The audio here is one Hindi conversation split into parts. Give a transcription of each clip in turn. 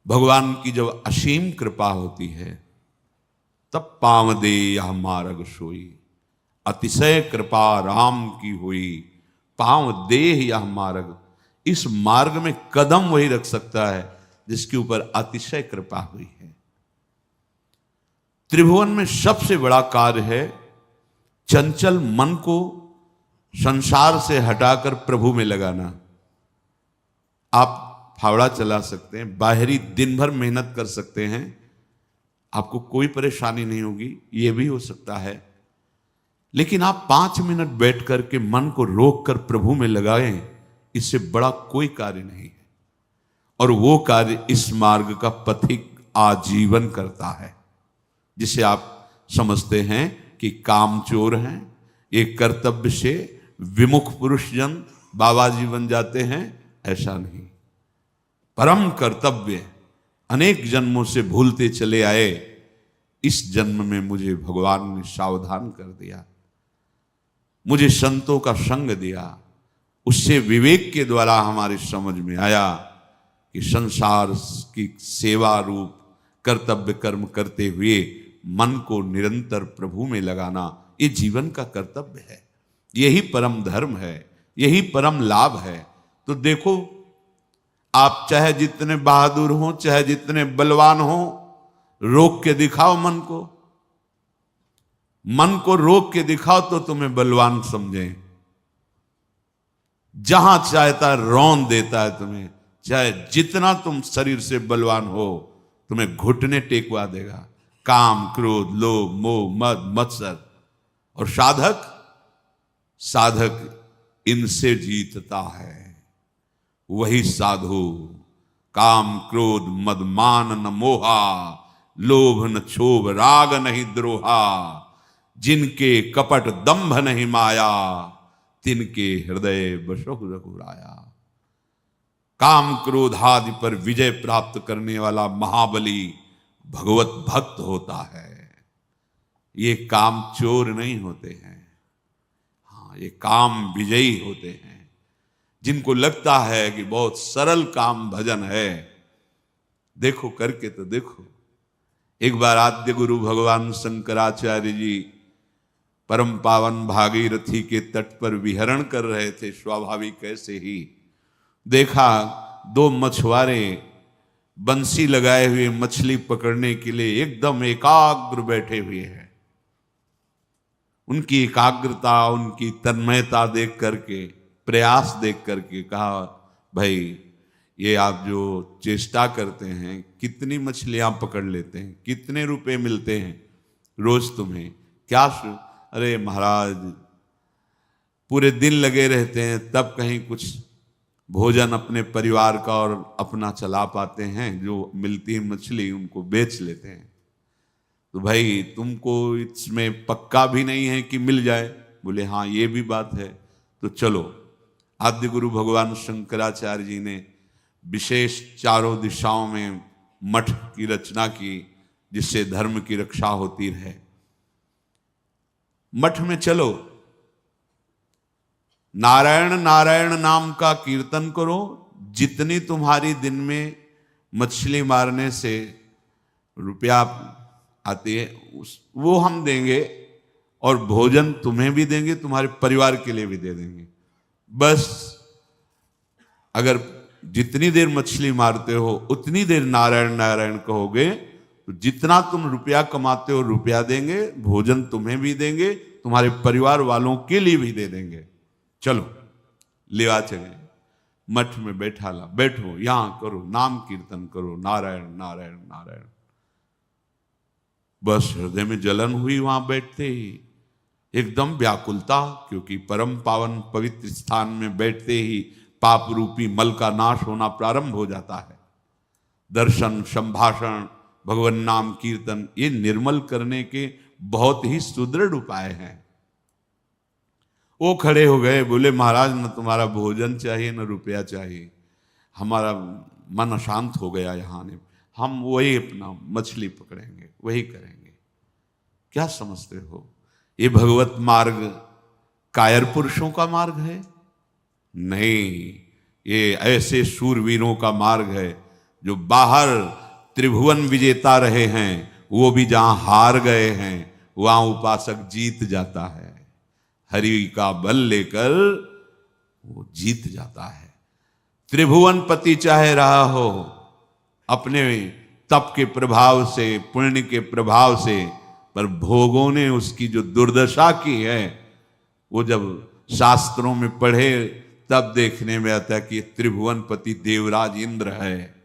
भगवान की जब असीम कृपा होती है तब पाँव दे यह मार्ग सोई, अतिशय कृपा राम की हुई, पाँव दे यह मार्ग। इस मार्ग में कदम वही रख सकता है जिसके ऊपर अतिशय कृपा हुई है। त्रिभुवन में सबसे बड़ा कार्य है चंचल मन को संसार से हटाकर प्रभु में लगाना। आप फावड़ा चला सकते हैं, बाहरी दिन भर मेहनत कर सकते हैं, आपको कोई परेशानी नहीं होगी, यह भी हो सकता है। लेकिन आप 5 मिनट बैठ करके मन को रोक कर प्रभु में लगाएं, इससे बड़ा कोई कार्य नहीं है। और वो कार्य इस मार्ग का पथिक आजीवन करता है, जिसे आप समझते हैं कि कामचोर हैं, एक कर्तव्य से विमुख पुरुष जन बाबा जी बन जाते हैं, ऐसा नहीं। परम कर्तव्य अनेक जन्मों से भूलते चले आए, इस जन्म में मुझे भगवान ने सावधान कर दिया, मुझे संतों का संग दिया, उससे विवेक के द्वारा हमारे समझ में आया कि संसार की सेवा रूप कर्तव्य कर्म करते हुए मन को निरंतर प्रभु में लगाना ये जीवन का कर्तव्य है, यही परम धर्म है, यही परम लाभ है। तो देखो, आप चाहे जितने बहादुर हो, चाहे जितने बलवान हो, रोक के दिखाओ मन को रोक के दिखाओ तो तुम्हें बलवान समझें। जहां चाहता रौन देता है तुम्हें, चाहे जितना तुम शरीर से बलवान हो, तुम्हें घुटने टेकवा देगा। काम क्रोध लोभ मोह मद मत्सर, और साधक इनसे जीतता है, वही साधु। काम क्रोध मद मान न मोहा, लोभ न क्षोभ राग नहीं द्रोहा, जिनके कपट दंभ नहीं माया, तिनके हृदय बसहु रघुराया। काम क्रोध आदि पर विजय प्राप्त करने वाला महाबली भगवत भक्त होता है, ये काम चोर नहीं होते हैं। हाँ, ये काम विजयी होते हैं, जिनको लगता है कि बहुत सरल काम भजन है। देखो करके तो देखो। एक बार आद्य गुरु भगवान शंकराचार्य जी परम पावन भागीरथी के तट पर विहरण कर रहे थे, स्वाभाविक ऐसे ही देखा 2 मछुआरे बंसी लगाए हुए मछली पकड़ने के लिए एकदम एकाग्र बैठे हुए हैं। उनकी एकाग्रता, उनकी तन्मयता देख करके, प्रयास देख करके कहा, भाई ये आप जो चेष्टा करते हैं, कितनी मछलियां पकड़ लेते हैं, कितने रुपए मिलते हैं रोज तुम्हें? क्या अरे महाराज, पूरे दिन लगे रहते हैं, तब कहीं कुछ भोजन अपने परिवार का और अपना चला पाते हैं, जो मिलती है मछली उनको बेच लेते हैं। तो भाई तुमको इसमें पक्का भी नहीं है कि मिल जाए? बोले हाँ, ये भी बात है। तो चलो, आद्य गुरु भगवान शंकराचार्य जी ने विशेष चारों दिशाओं में मठ की रचना की, जिससे धर्म की रक्षा होती रहे। मठ में चलो, नारायण नारायण नाम का कीर्तन करो, जितनी तुम्हारी दिन में मछली मारने से रुपया आती है वो हम देंगे, और भोजन तुम्हें भी देंगे, तुम्हारे परिवार के लिए भी दे देंगे। बस अगर जितनी देर मछली मारते हो उतनी देर नारायण नारायण कहोगे, तो जितना तुम रुपया कमाते हो रुपया देंगे, भोजन तुम्हें भी देंगे, तुम्हारे परिवार वालों के लिए भी दे देंगे। चलो लेवा चले, मठ में बैठा ला, बैठो, यहां करो, नाम कीर्तन करो, नारायण नारायण नारायण। बस हृदय में जलन हुई वहां बैठते ही, एकदम व्याकुलता, क्योंकि परम पावन पवित्र स्थान में बैठते ही पाप रूपी मल का नाश होना प्रारंभ हो जाता है। दर्शन, संभाषण, भगवान नाम कीर्तन, ये निर्मल करने के बहुत ही सुदृढ़ उपाय हैं। वो खड़े हो गए, बोले महाराज न तुम्हारा भोजन चाहिए न रुपया चाहिए, हमारा मन अशांत हो गया यहाँ ने, हम वही अपना मछली पकड़ेंगे, वही करेंगे। क्या समझते हो, ये भगवत मार्ग कायर पुरुषों का मार्ग है? नहीं, ये ऐसे शूरवीरों का मार्ग है जो बाहर त्रिभुवन विजेता रहे हैं वो भी जहां हार गए हैं वहां उपासक जीत जाता है। हरि का बल लेकर वो जीत जाता है। त्रिभुवनपति चाहे रहा हो, अपने तप के प्रभाव से, पुण्य के प्रभाव से, पर भोगों ने उसकी जो दुर्दशा की है वो जब शास्त्रों में पढ़े तब देखने में आता है कि त्रिभुवनपति देवराज इंद्र है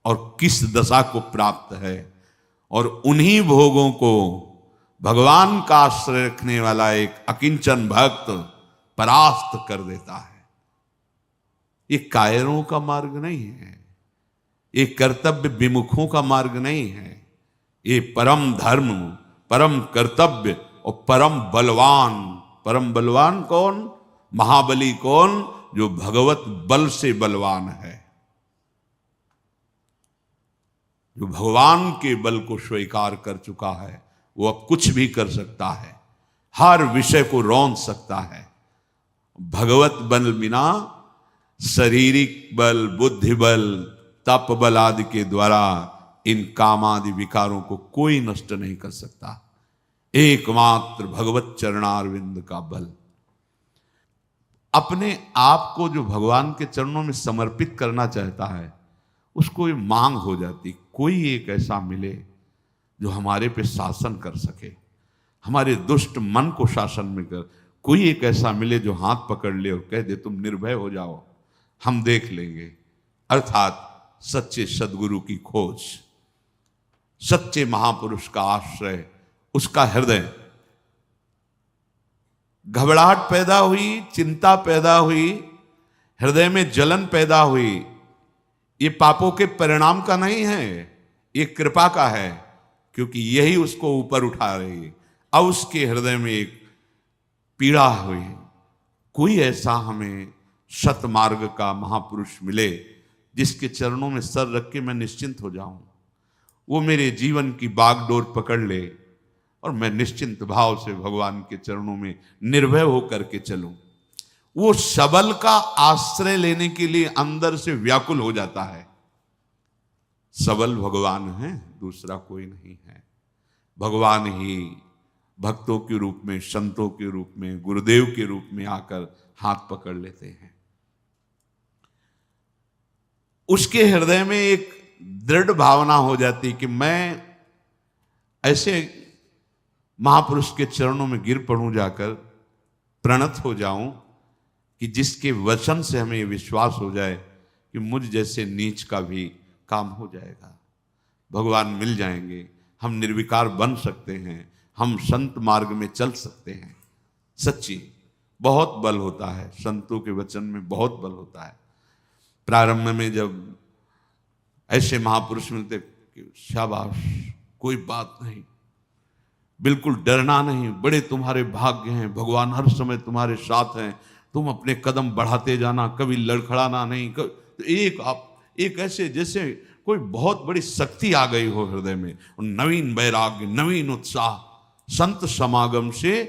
और किस दशा को प्राप्त है। और उन्हीं भोगों को भगवान का आश्रय रखने वाला एक अकिंचन भक्त परास्त कर देता है। ये कायरों का मार्ग नहीं है, ये कर्तव्य विमुखों का मार्ग नहीं है, ये परम धर्म, परम कर्तव्य और परम बलवान। परम बलवान कौन? महाबली कौन? जो भगवत बल से बलवान है, जो भगवान के बल को स्वीकार कर चुका है, वो अब कुछ भी कर सकता है, हर विषय को रौंद सकता है। भगवत बल बिना शारीरिक बल, बुद्धि बल, तप बल आदि के द्वारा इन कामादि विकारों को कोई नष्ट नहीं कर सकता। एकमात्र भगवत चरणारविंद का बल। अपने आप को जो भगवान के चरणों में समर्पित करना चाहता है उसको ये मांग हो जाती, कोई एक ऐसा मिले जो हमारे पे शासन कर सके, हमारे दुष्ट मन को शासन में कर। कोई एक ऐसा मिले जो हाथ पकड़ ले और कह दे तुम निर्भय हो जाओ, हम देख लेंगे। अर्थात सच्चे सदगुरु की खोज, सच्चे महापुरुष का आश्रय, उसका हृदय। घबराहट पैदा हुई, चिंता पैदा हुई, हृदय में जलन पैदा हुई, ये पापों के परिणाम का नहीं है, ये कृपा का है, क्योंकि यही उसको ऊपर उठा रही है। अब उसके हृदय में एक पीड़ा हुई। कोई ऐसा हमें सतमार्ग का महापुरुष मिले जिसके चरणों में सर रख के मैं निश्चिंत हो जाऊं, वो मेरे जीवन की बागडोर पकड़ ले और मैं निश्चिंत भाव से भगवान के चरणों में निर्भय होकर के चलूं। वो सबल का आश्रय लेने के लिए अंदर से व्याकुल हो जाता है। सबल भगवान है, दूसरा कोई नहीं है। भगवान ही भक्तों के रूप में, संतों के रूप में, गुरुदेव के रूप में आकर हाथ पकड़ लेते हैं। उसके हृदय में एक दृढ़ भावना हो जाती कि मैं ऐसे महापुरुष के चरणों में गिर पड़ूं, जाकर प्रणत हो जाऊं कि जिसके वचन से हमें विश्वास हो जाए कि मुझ जैसे नीच का भी काम हो जाएगा, भगवान मिल जाएंगे, हम निर्विकार बन सकते हैं, हम संत मार्ग में चल सकते हैं। सच्ची बहुत बल होता है, संतों के वचन में बहुत बल होता है। प्रारंभ में जब ऐसे महापुरुष मिलते कि शाबाश, कोई बात नहीं, बिल्कुल डरना नहीं, बड़े तुम्हारे भाग्य हैं, भगवान हर समय तुम्हारे साथ हैं, तुम अपने कदम बढ़ाते जाना, कभी लड़खड़ाना नहीं। एक ऐसे जैसे कोई बहुत बड़ी शक्ति आ गई हो हृदय में, नवीन वैराग्य, नवीन उत्साह। संत समागम से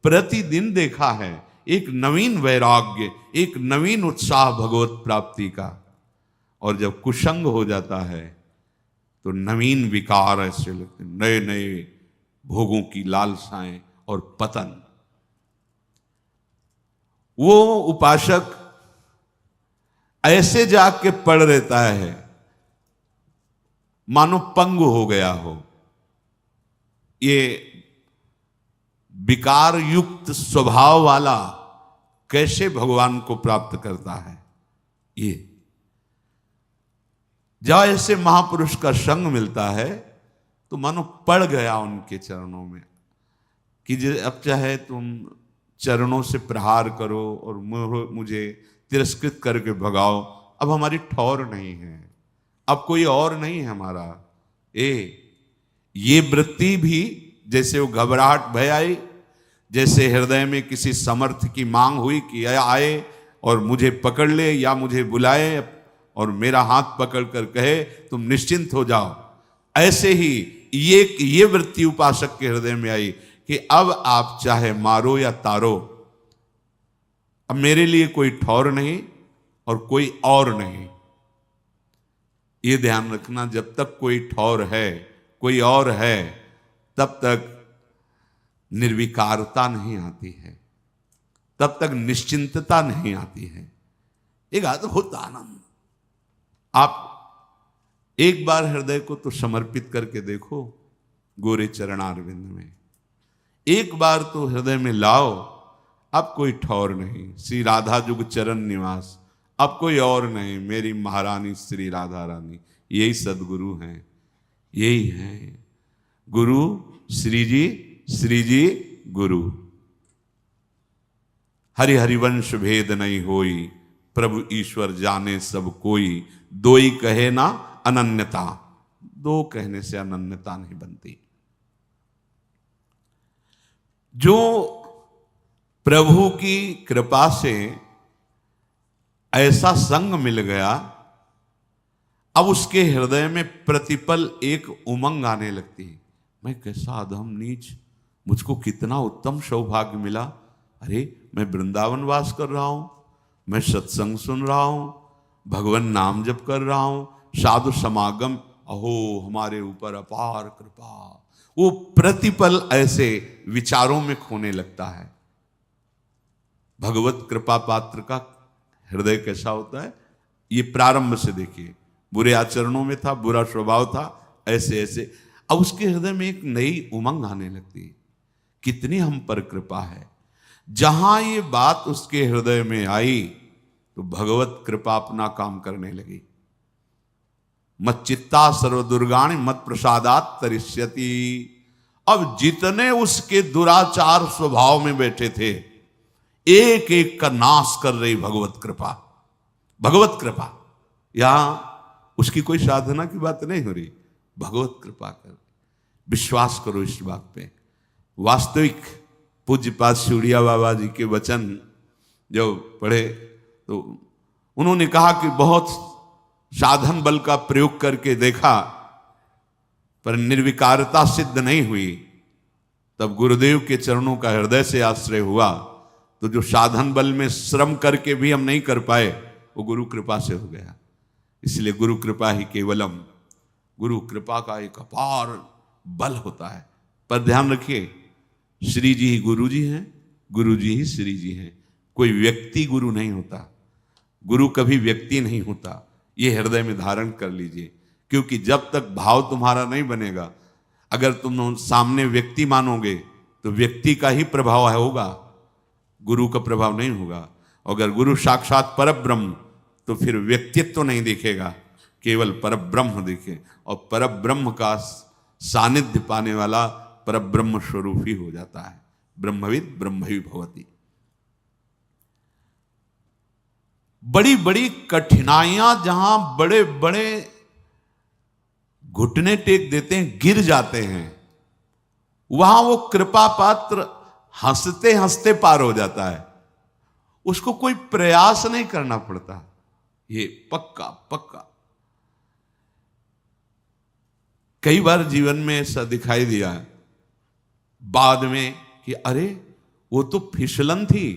प्रतिदिन देखा है एक नवीन वैराग्य, एक नवीन उत्साह भगवत प्राप्ति का। और जब कुसंग हो जाता है तो नवीन विकार ऐसे लगते, नए नए भोगों की लालसाएं और पतन। वो उपासक ऐसे जाग के पड़ रहता है मानो पंगु हो गया हो। ये विकार युक्त स्वभाव वाला कैसे भगवान को प्राप्त करता है? ये जब ऐसे महापुरुष का संग मिलता है तो मानो पड़ गया उनके चरणों में कि अब चाहे तुम चरणों से प्रहार करो और मुझे तिरस्कृत करके भगाओ, अब हमारी ठौर नहीं है, अब कोई और नहीं है हमारा। ये वृत्ति भी जैसे वो घबराहट भय आई, जैसे हृदय में किसी समर्थ की मांग हुई कि आए और मुझे पकड़ ले या मुझे बुलाए और मेरा हाथ पकड़ कर कहे तुम निश्चिंत हो जाओ, ऐसे ही ये वृत्ति उपासक के हृदय में आई कि अब आप चाहे मारो या तारो, अब मेरे लिए कोई ठौर नहीं और कोई और नहीं। ये ध्यान रखना, जब तक कोई ठौर है, कोई और है, तब तक निर्विकारता नहीं आती है, तब तक निश्चिंतता नहीं आती है। एक अद्भुत आनंद। आप एक बार हृदय को तो समर्पित करके देखो गोरे चरणारविंद में, एक बार तो हृदय में लाओ, अब कोई ठौर नहीं, श्री राधा जुग चरण निवास, अब कोई और नहीं, मेरी महारानी श्री राधा रानी, यही सदगुरु हैं, यही हैं गुरु। श्री जी गुरु। हरि हरिवंश भेद नहीं होई, प्रभु ईश्वर जाने सब कोई, दोई कहे ना अनन्यता, दो कहने से अनन्यता नहीं बनती। जो प्रभु की कृपा से ऐसा संग मिल गया, अब उसके हृदय में प्रतिपल एक उमंग आने लगती है, मैं कैसा अधम नीच, मुझको कितना उत्तम सौभाग्य मिला। अरे मैं वृंदावन वास कर रहा हूं, मैं सत्संग सुन रहा हूं, भगवान नाम जप कर रहा हूं, साधु समागम, अहो हमारे ऊपर अपार कृपा। वो प्रतिपल ऐसे विचारों में खोने लगता है। भगवत कृपा पात्र का हृदय कैसा होता है, ये प्रारंभ से देखिए, बुरे आचरणों में था, बुरा स्वभाव था, ऐसे ऐसे, अब उसके हृदय में एक नई उमंग आने लगती है, कितनी हम पर कृपा है। जहां ये बात उसके हृदय में आई तो भगवत कृपा अपना काम करने लगी। मत चित्ता सर्वदुर्गाणि मत प्रसादात तरिष्यति। अब जितने उसके दुराचार स्वभाव में बैठे थे, एक एक का नाश कर रही भगवत कृपा। भगवत कृपा, यहां उसकी कोई साधना की बात नहीं हो रही, भगवत कृपा कर, विश्वास करो इस बात पे। वास्तविक पूज्यपाद शिवड़िया बाबा जी के वचन जो पढ़े तो उन्होंने कहा कि बहुत साधन बल का प्रयोग करके देखा पर निर्विकारता सिद्ध नहीं हुई, तब गुरुदेव के चरणों का हृदय से आश्रय हुआ, तो जो साधन बल में श्रम करके भी हम नहीं कर पाए वो गुरु कृपा से हो गया। इसलिए गुरु कृपा ही केवलम, गुरु कृपा का एक अपार बल होता है। पर ध्यान रखिए, श्री जी ही गुरु जी हैं, गुरु जी ही श्री जी हैं, कोई व्यक्ति गुरु नहीं होता, गुरु कभी व्यक्ति नहीं होता, ये हृदय में धारण कर लीजिए। क्योंकि जब तक भाव तुम्हारा नहीं बनेगा, अगर तुम सामने व्यक्ति मानोगे तो व्यक्ति का ही प्रभाव होगा, गुरु का प्रभाव नहीं होगा। अगर गुरु साक्षात परब्रह्म तो फिर व्यक्तित्व तो नहीं दिखेगा, केवल परब्रह्म दिखे, और परब्रह्म का सानिध्य पाने वाला परब्रह्म स्वरूप ही हो जाता है। ब्रह्मविद ब्रह्मवि भवति। बड़ी बड़ी कठिनाइयां जहां बड़े बड़े घुटने टेक देते हैं, गिर जाते हैं, वहां वो कृपा पात्र हंसते हंसते पार हो जाता है, उसको कोई प्रयास नहीं करना पड़ता, ये पक्का पक्का। कई बार जीवन में ऐसा दिखाई दिया है बाद में कि अरे वो तो फिसलन थी,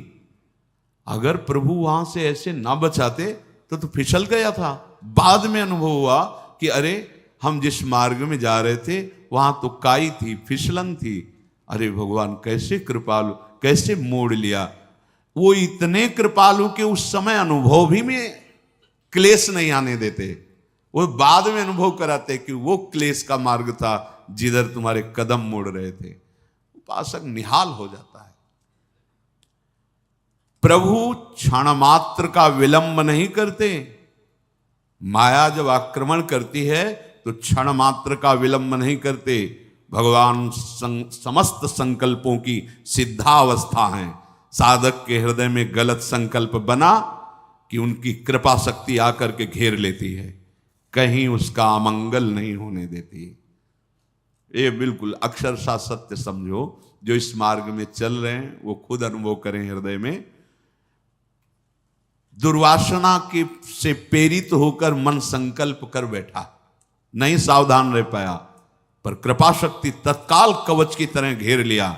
अगर प्रभु वहां से ऐसे ना बचाते तो फिसल गया था। बाद में अनुभव हुआ कि अरे हम जिस मार्ग में जा रहे थे वहां तो काई थी, फिसलन थी, अरे भगवान कैसे कृपालु, कैसे मोड़ लिया। वो इतने कृपालु के उस समय अनुभव भी में क्लेश नहीं आने देते, वो बाद में अनुभव कराते कि वो क्लेश का मार्ग था जिधर तुम्हारे कदम मोड़ रहे थे। उपासक निहाल हो जाता है। प्रभु क्षण मात्र का विलंब नहीं करते, माया जब आक्रमण करती है तो क्षण मात्र का विलंब नहीं करते। भगवान समस्त संकल्पों की सिद्धावस्था है। साधक के हृदय में गलत संकल्प बना कि उनकी कृपा शक्ति आकर के घेर लेती है, कहीं उसका अमंगल नहीं होने देती। ये बिल्कुल अक्षरशः सत्य समझो, जो इस मार्ग में चल रहे हैं वो खुद अनुभव करें हृदय में। दुर्वासना के से प्रेरित होकर मन संकल्प कर बैठा, नहीं सावधान रह पाया, पर कृपा शक्ति तत्काल कवच की तरह घेर लिया।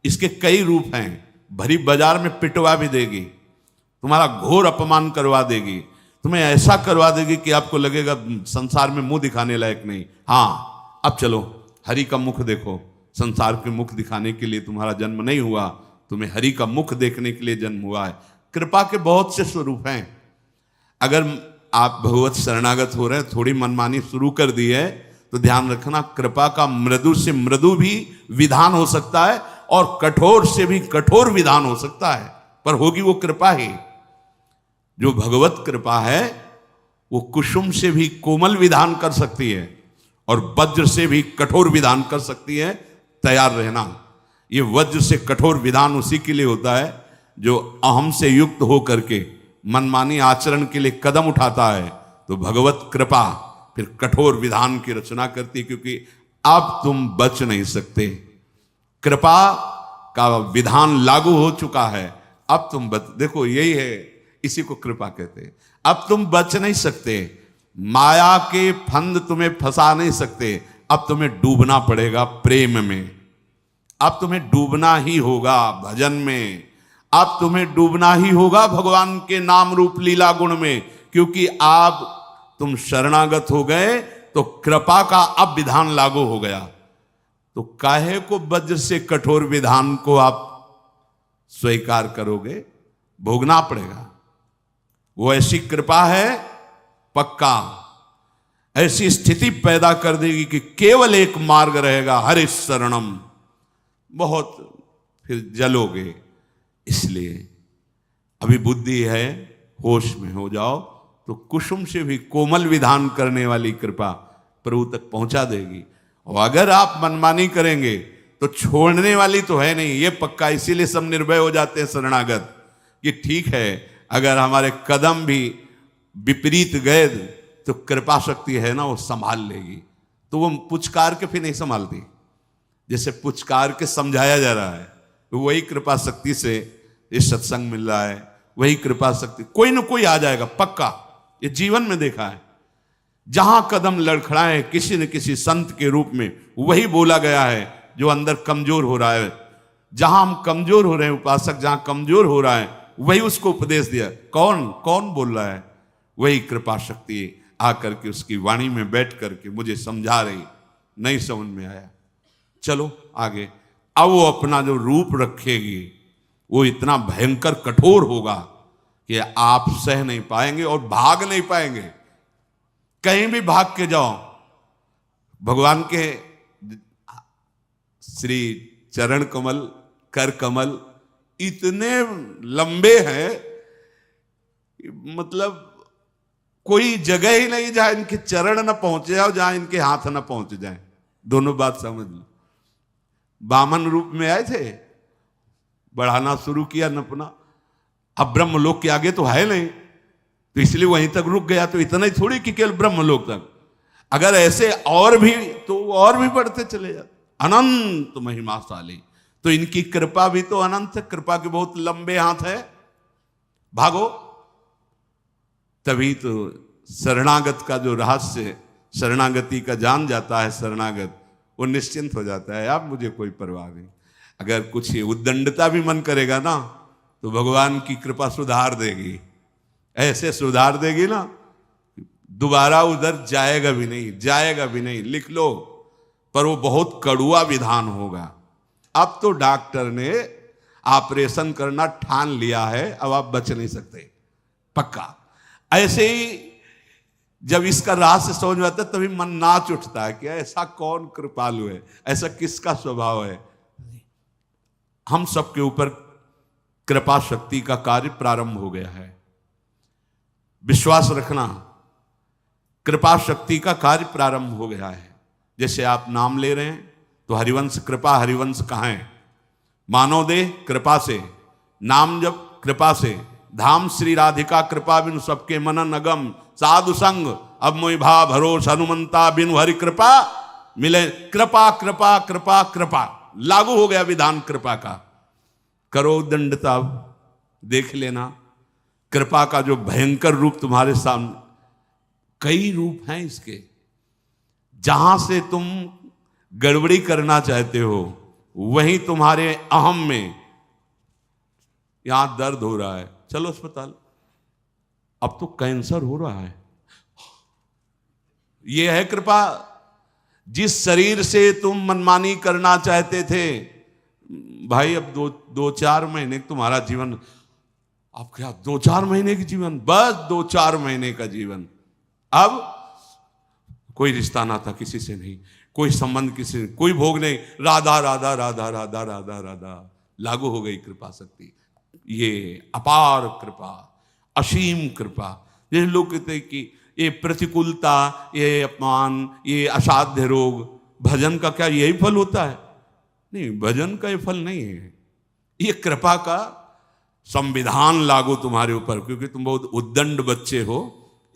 इसके कई रूप हैं, भरी बाजार में पिटवा भी देगी, तुम्हारा घोर अपमान करवा देगी, तुम्हें ऐसा करवा देगी कि आपको लगेगा संसार में मुंह दिखाने लायक नहीं। हाँ, अब चलो हरि का मुख देखो। संसार के मुख दिखाने के लिए तुम्हारा जन्म नहीं हुआ, तुम्हें हरि का मुख देखने के लिए जन्म हुआ है। कृपा के बहुत से स्वरूप हैं। अगर आप भगवत शरणागत हो रहे हैं, थोड़ी मनमानी शुरू कर दी है, तो ध्यान रखना कृपा का मृदु से मृदु भी विधान हो सकता है और कठोर से भी कठोर विधान हो सकता है, पर होगी वो कृपा ही। जो भगवत कृपा है वो कुसुम से भी कोमल विधान कर सकती है और वज्र से भी कठोर विधान कर सकती है। तैयार रहना। ये वज्र से कठोर विधान उसी के लिए होता है जो अहम से युक्त हो करके मनमानी आचरण के लिए कदम उठाता है, तो भगवत कृपा फिर कठोर विधान की रचना करती है, क्योंकि अब तुम बच नहीं सकते। कृपा का विधान लागू हो चुका है, अब तुम देखो यही है, इसी को कृपा कहते हैं। अब तुम बच नहीं सकते, माया के फंद तुम्हें फंसा नहीं सकते, अब तुम्हें डूबना पड़ेगा प्रेम में। अब तुम्हें डूबना ही होगा भजन में, अब तुम्हें डूबना ही होगा भगवान के नाम रूप लीला गुण में, क्योंकि आप तुम शरणागत हो गए तो कृपा का अब विधान लागू हो गया। तो काहे को वज्र से कठोर विधान को आप स्वीकार करोगे? भोगना पड़ेगा। वो ऐसी कृपा है पक्का, ऐसी स्थिति पैदा कर देगी कि केवल एक मार्ग रहेगा, हरि शरणम। बहुत फिर जलोगे। इसलिए अभी बुद्धि है, होश में हो जाओ तो कुसुम से भी कोमल विधान करने वाली कृपा प्रभु तक पहुंचा देगी। और अगर आप मनमानी करेंगे तो छोड़ने वाली तो है नहीं, ये पक्का। इसीलिए सब निर्भय हो जाते हैं शरणागत कि ठीक है, अगर हमारे कदम भी विपरीत गए तो कृपा शक्ति है ना, वो संभाल लेगी। तो वो पुचकार के फिर नहीं संभालती, जैसे पुचकार के समझाया जा रहा है, वही कृपा शक्ति से ये सत्संग मिल रहा है, वही कृपा शक्ति कोई ना कोई आ जाएगा पक्का। ये जीवन में देखा है, जहां कदम लड़खड़ाए किसी न किसी संत के रूप में वही बोला गया है जो अंदर कमजोर हो रहा है। जहां हम कमजोर हो रहे हैं, उपासक जहां कमजोर हो रहा है, वही उसको उपदेश दिया। कौन कौन बोल रहा है? वही कृपा शक्ति आकर के उसकी वाणी में बैठ करके मुझे समझा रही। नहीं समझ में आया, चलो आगे। अब वो अपना जो रूप रखेगी वो इतना भयंकर कठोर होगा कि आप सह नहीं पाएंगे और भाग नहीं पाएंगे। कहीं भी भाग के जाओ, भगवान के श्री चरण कमल, कर कमल इतने लंबे हैं, मतलब कोई जगह ही नहीं जहां इनके चरण न पहुंचे और जहां इनके हाथ न पहुंच जाए। दोनों बात समझ लो। वामन रूप में आए थे, बढ़ाना शुरू किया नपना, अब ब्रह्मलोक के आगे तो है नहीं, तो इसलिए वहीं तक रुक गया। तो इतना ही थोड़ी कि केवल ब्रह्मलोक तक, अगर ऐसे और भी तो और भी बढ़ते चले जाते, अनंत महिमाशाली। तो इनकी कृपा भी तो अनंत है, कृपा के बहुत लंबे हाथ है। भागो। तभी तो शरणागत का जो रहस्य, शरणागति का जान जाता है शरणागत, वो निश्चिंत हो जाता है। अब मुझे कोई परवाह नहीं। अगर कुछ उद्दंडता भी मन करेगा ना, तो भगवान की कृपा सुधार देगी, ऐसे सुधार देगी ना, दोबारा उधर जाएगा भी नहीं, जाएगा भी नहीं। लिख लो, पर वो बहुत कड़ुआ विधान होगा। अब तो डॉक्टर ने ऑपरेशन करना ठान लिया है, अब आप बच नहीं सकते पक्का। ऐसे ही जब इसका रहस्य समझ में आता है तभी मन नाच उठता है कि ऐसा कौन कृपालु है, ऐसा किसका स्वभाव है। हम सबके ऊपर कृपा शक्ति का कार्य प्रारंभ हो गया है। विश्वास रखना, कृपा शक्ति का कार्य प्रारंभ हो गया है। जैसे आप नाम ले रहे हैं तो हरिवंश कृपा, हरिवंश कहाँ है? मानव देह कृपा से, नाम जब कृपा से, धाम श्री राधिका कृपा बिनु सबके मनन अगम, साधु संग अब मोहि भा भरोस हनुमंता बिनु हरि कृपा मिले। कृपा कृपा कृपा कृपा लागू हो गया विधान कृपा का। करो दंडता, देख लेना कृपा का जो भयंकर रूप तुम्हारे सामने। कई रूप हैं इसके, जहां से तुम गड़बड़ी करना चाहते हो वहीं तुम्हारे अहम में, यहां दर्द हो रहा है, चलो अस्पताल, अब तो कैंसर हो रहा है। यह है कृपा। जिस शरीर से तुम मनमानी करना चाहते थे भाई, अब दो चार महीने तुम्हारा जीवन, अब क्या 2-4 महीने की जीवन, बस 2-4 महीने का जीवन। अब कोई रिश्ता नाता किसी से नहीं, कोई संबंध किसी से, कोई भोग नहीं, राधा राधा राधा राधा राधा राधा। लागू हो गई कृपा शक्ति। ये अपार कृपा, असीम कृपा। ये लोग कहते हैं कि ये प्रतिकूलता, ये अपमान, ये असाध्य रोग, भजन का क्या यही फल होता है? नहीं, भजन का ये फल नहीं है। ये कृपा का संविधान लागू तुम्हारे ऊपर, क्योंकि तुम बहुत उद्दंड बच्चे हो,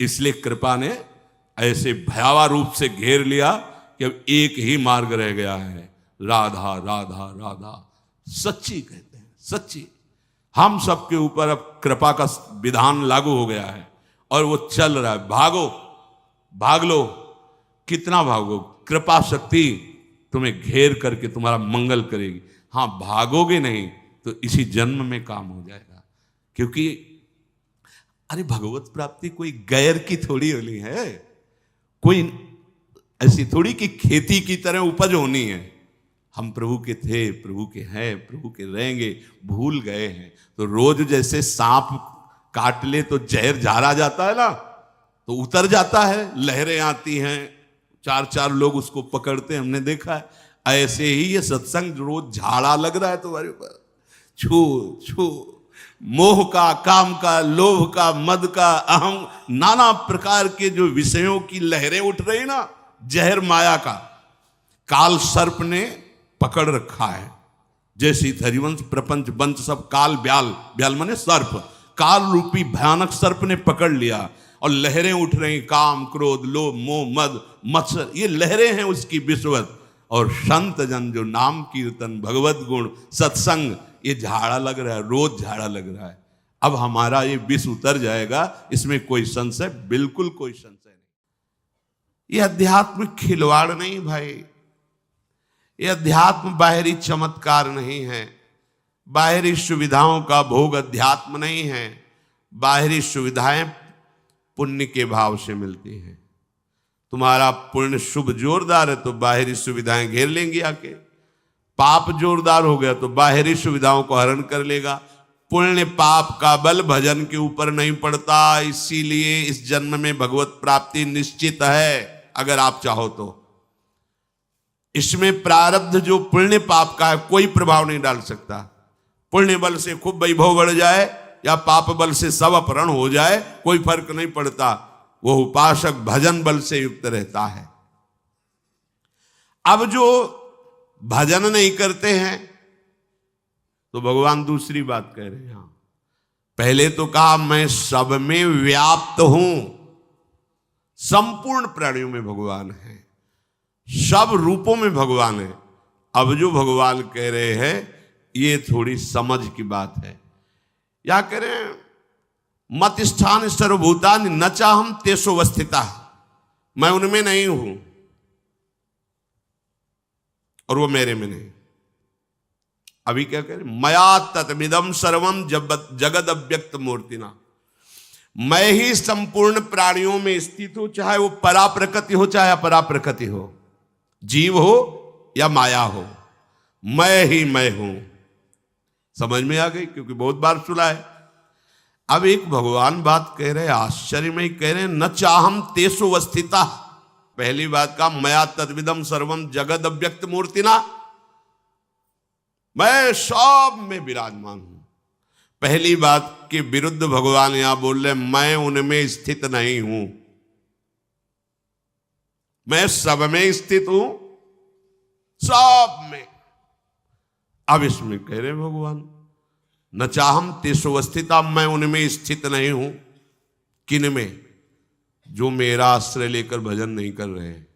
इसलिए कृपा ने ऐसे भयावह रूप से घेर लिया कि अब एक ही मार्ग रह गया है, राधा राधा राधा। सच्ची कहते हैं, सच्ची। हम सबके ऊपर अब कृपा का विधान लागू हो गया है और वो चल रहा है। भागो, भाग लो, कितना भागो, कृपा शक्ति तुम्हें घेर करके तुम्हारा मंगल करेगी। हाँ, भागोगे नहीं तो इसी जन्म में काम हो जाएगा। क्योंकि अरे भगवत प्राप्ति कोई गैर की थोड़ी होनी है, कोई ऐसी थोड़ी कि खेती की तरह उपज होनी है। हम प्रभु के थे, प्रभु के हैं, प्रभु के रहेंगे, भूल गए हैं। तो रोज जैसे सांप काट ले तो जहर झाड़ा जाता है ना, तो उतर जाता है, लहरें आती हैं, 4-4 लोग उसको पकड़ते हैं, हमने देखा है। ऐसे ही ये सत्संग रोज झाड़ा लग रहा है तुम्हारे ऊपर। छू छू, मोह का, काम का, लोभ का, मद का, अहम, नाना प्रकार के जो विषयों की लहरें उठ रही ना, जहर माया का काल सर्प ने पकड़ रखा है। जैसे हरिवंश प्रपंच वंश सब काल ब्याल, ब्याल माने सर्प, काल रूपी भयानक सर्प ने पकड़ लिया और लहरें उठ रही, काम, क्रोध, लोभ, मोह, मद, मत्सर, ये लहरें हैं उसकी विषवत। और संत जन जो नाम कीर्तन, भगवत गुण, सत्संग, ये झाड़ा लग रहा है, रोज झाड़ा लग रहा है। अब हमारा ये विष उतर जाएगा, इसमें कोई संशय, बिल्कुल कोई संशय नहीं। ये अध्यात्म खिलवाड़ नहीं भाई, ये अध्यात्म बाहरी चमत्कार नहीं है, बाहरी सुविधाओं का भोग अध्यात्म नहीं है। बाहरी सुविधाएं पुण्य के भाव से मिलती हैं। तुम्हारा पुण्य शुभ जोरदार है तो बाहरी सुविधाएं घेर लेंगी आके, पाप जोरदार हो गया तो बाहरी सुविधाओं को हरण कर लेगा। पुण्य पाप का बल भजन के ऊपर नहीं पड़ता, इसीलिए इस जन्म में भगवत प्राप्ति निश्चित है अगर आप चाहो तो। इसमें प्रारब्ध जो पुण्य पाप का है कोई प्रभाव नहीं डाल सकता। पुण्य बल से खूब वैभव बढ़ जाए या पाप बल से सब अपहरण हो जाए, कोई फर्क नहीं पड़ता, वो उपासक भजन बल से युक्त रहता है। अब जो भजन नहीं करते हैं तो भगवान दूसरी बात कह रहे हैं। पहले तो कहा मैं सब में व्याप्त हूं, संपूर्ण प्राणियों में भगवान है, सब रूपों में भगवान है। अब जो भगवान कह रहे हैं ये थोड़ी समझ की बात है। या कह रहे हैं मत स्थान सर्वभूतानि न चाहम तेषु अवस्थिता, मैं उनमें नहीं हूं और वो मेरे में नहीं। अभी क्या कह रहे, मया तत्मिदं सर्वम जगद अव्यक्त मूर्तिना, मैं ही संपूर्ण प्राणियों में स्थित हूं, चाहे वो परा प्रकृति हो चाहे अपरा प्रकृति हो, जीव हो या माया हो, मैं ही मैं हूं। समझ में आ गई? क्योंकि बहुत बार सुना है। अब एक भगवान बात कह रहे, आश्चर्य में ही कह रहे हैं, न चाहम तेषु अवस्थिता। पहली बात का मया तद्विदम सर्वम जगद अव्यक्त मूर्तिना, मैं सब में विराजमान हूं। पहली बात के विरुद्ध भगवान यहां बोल रहे, मैं उनमें स्थित नहीं हूं, मैं सब में स्थित हूं, सब में। अब इसमें कह रहे भगवान न चाहम तेषु अवस्थिता, मैं उनमें स्थित नहीं हूं। किन में? जो मेरा आश्रय लेकर भजन नहीं कर रहे हैं।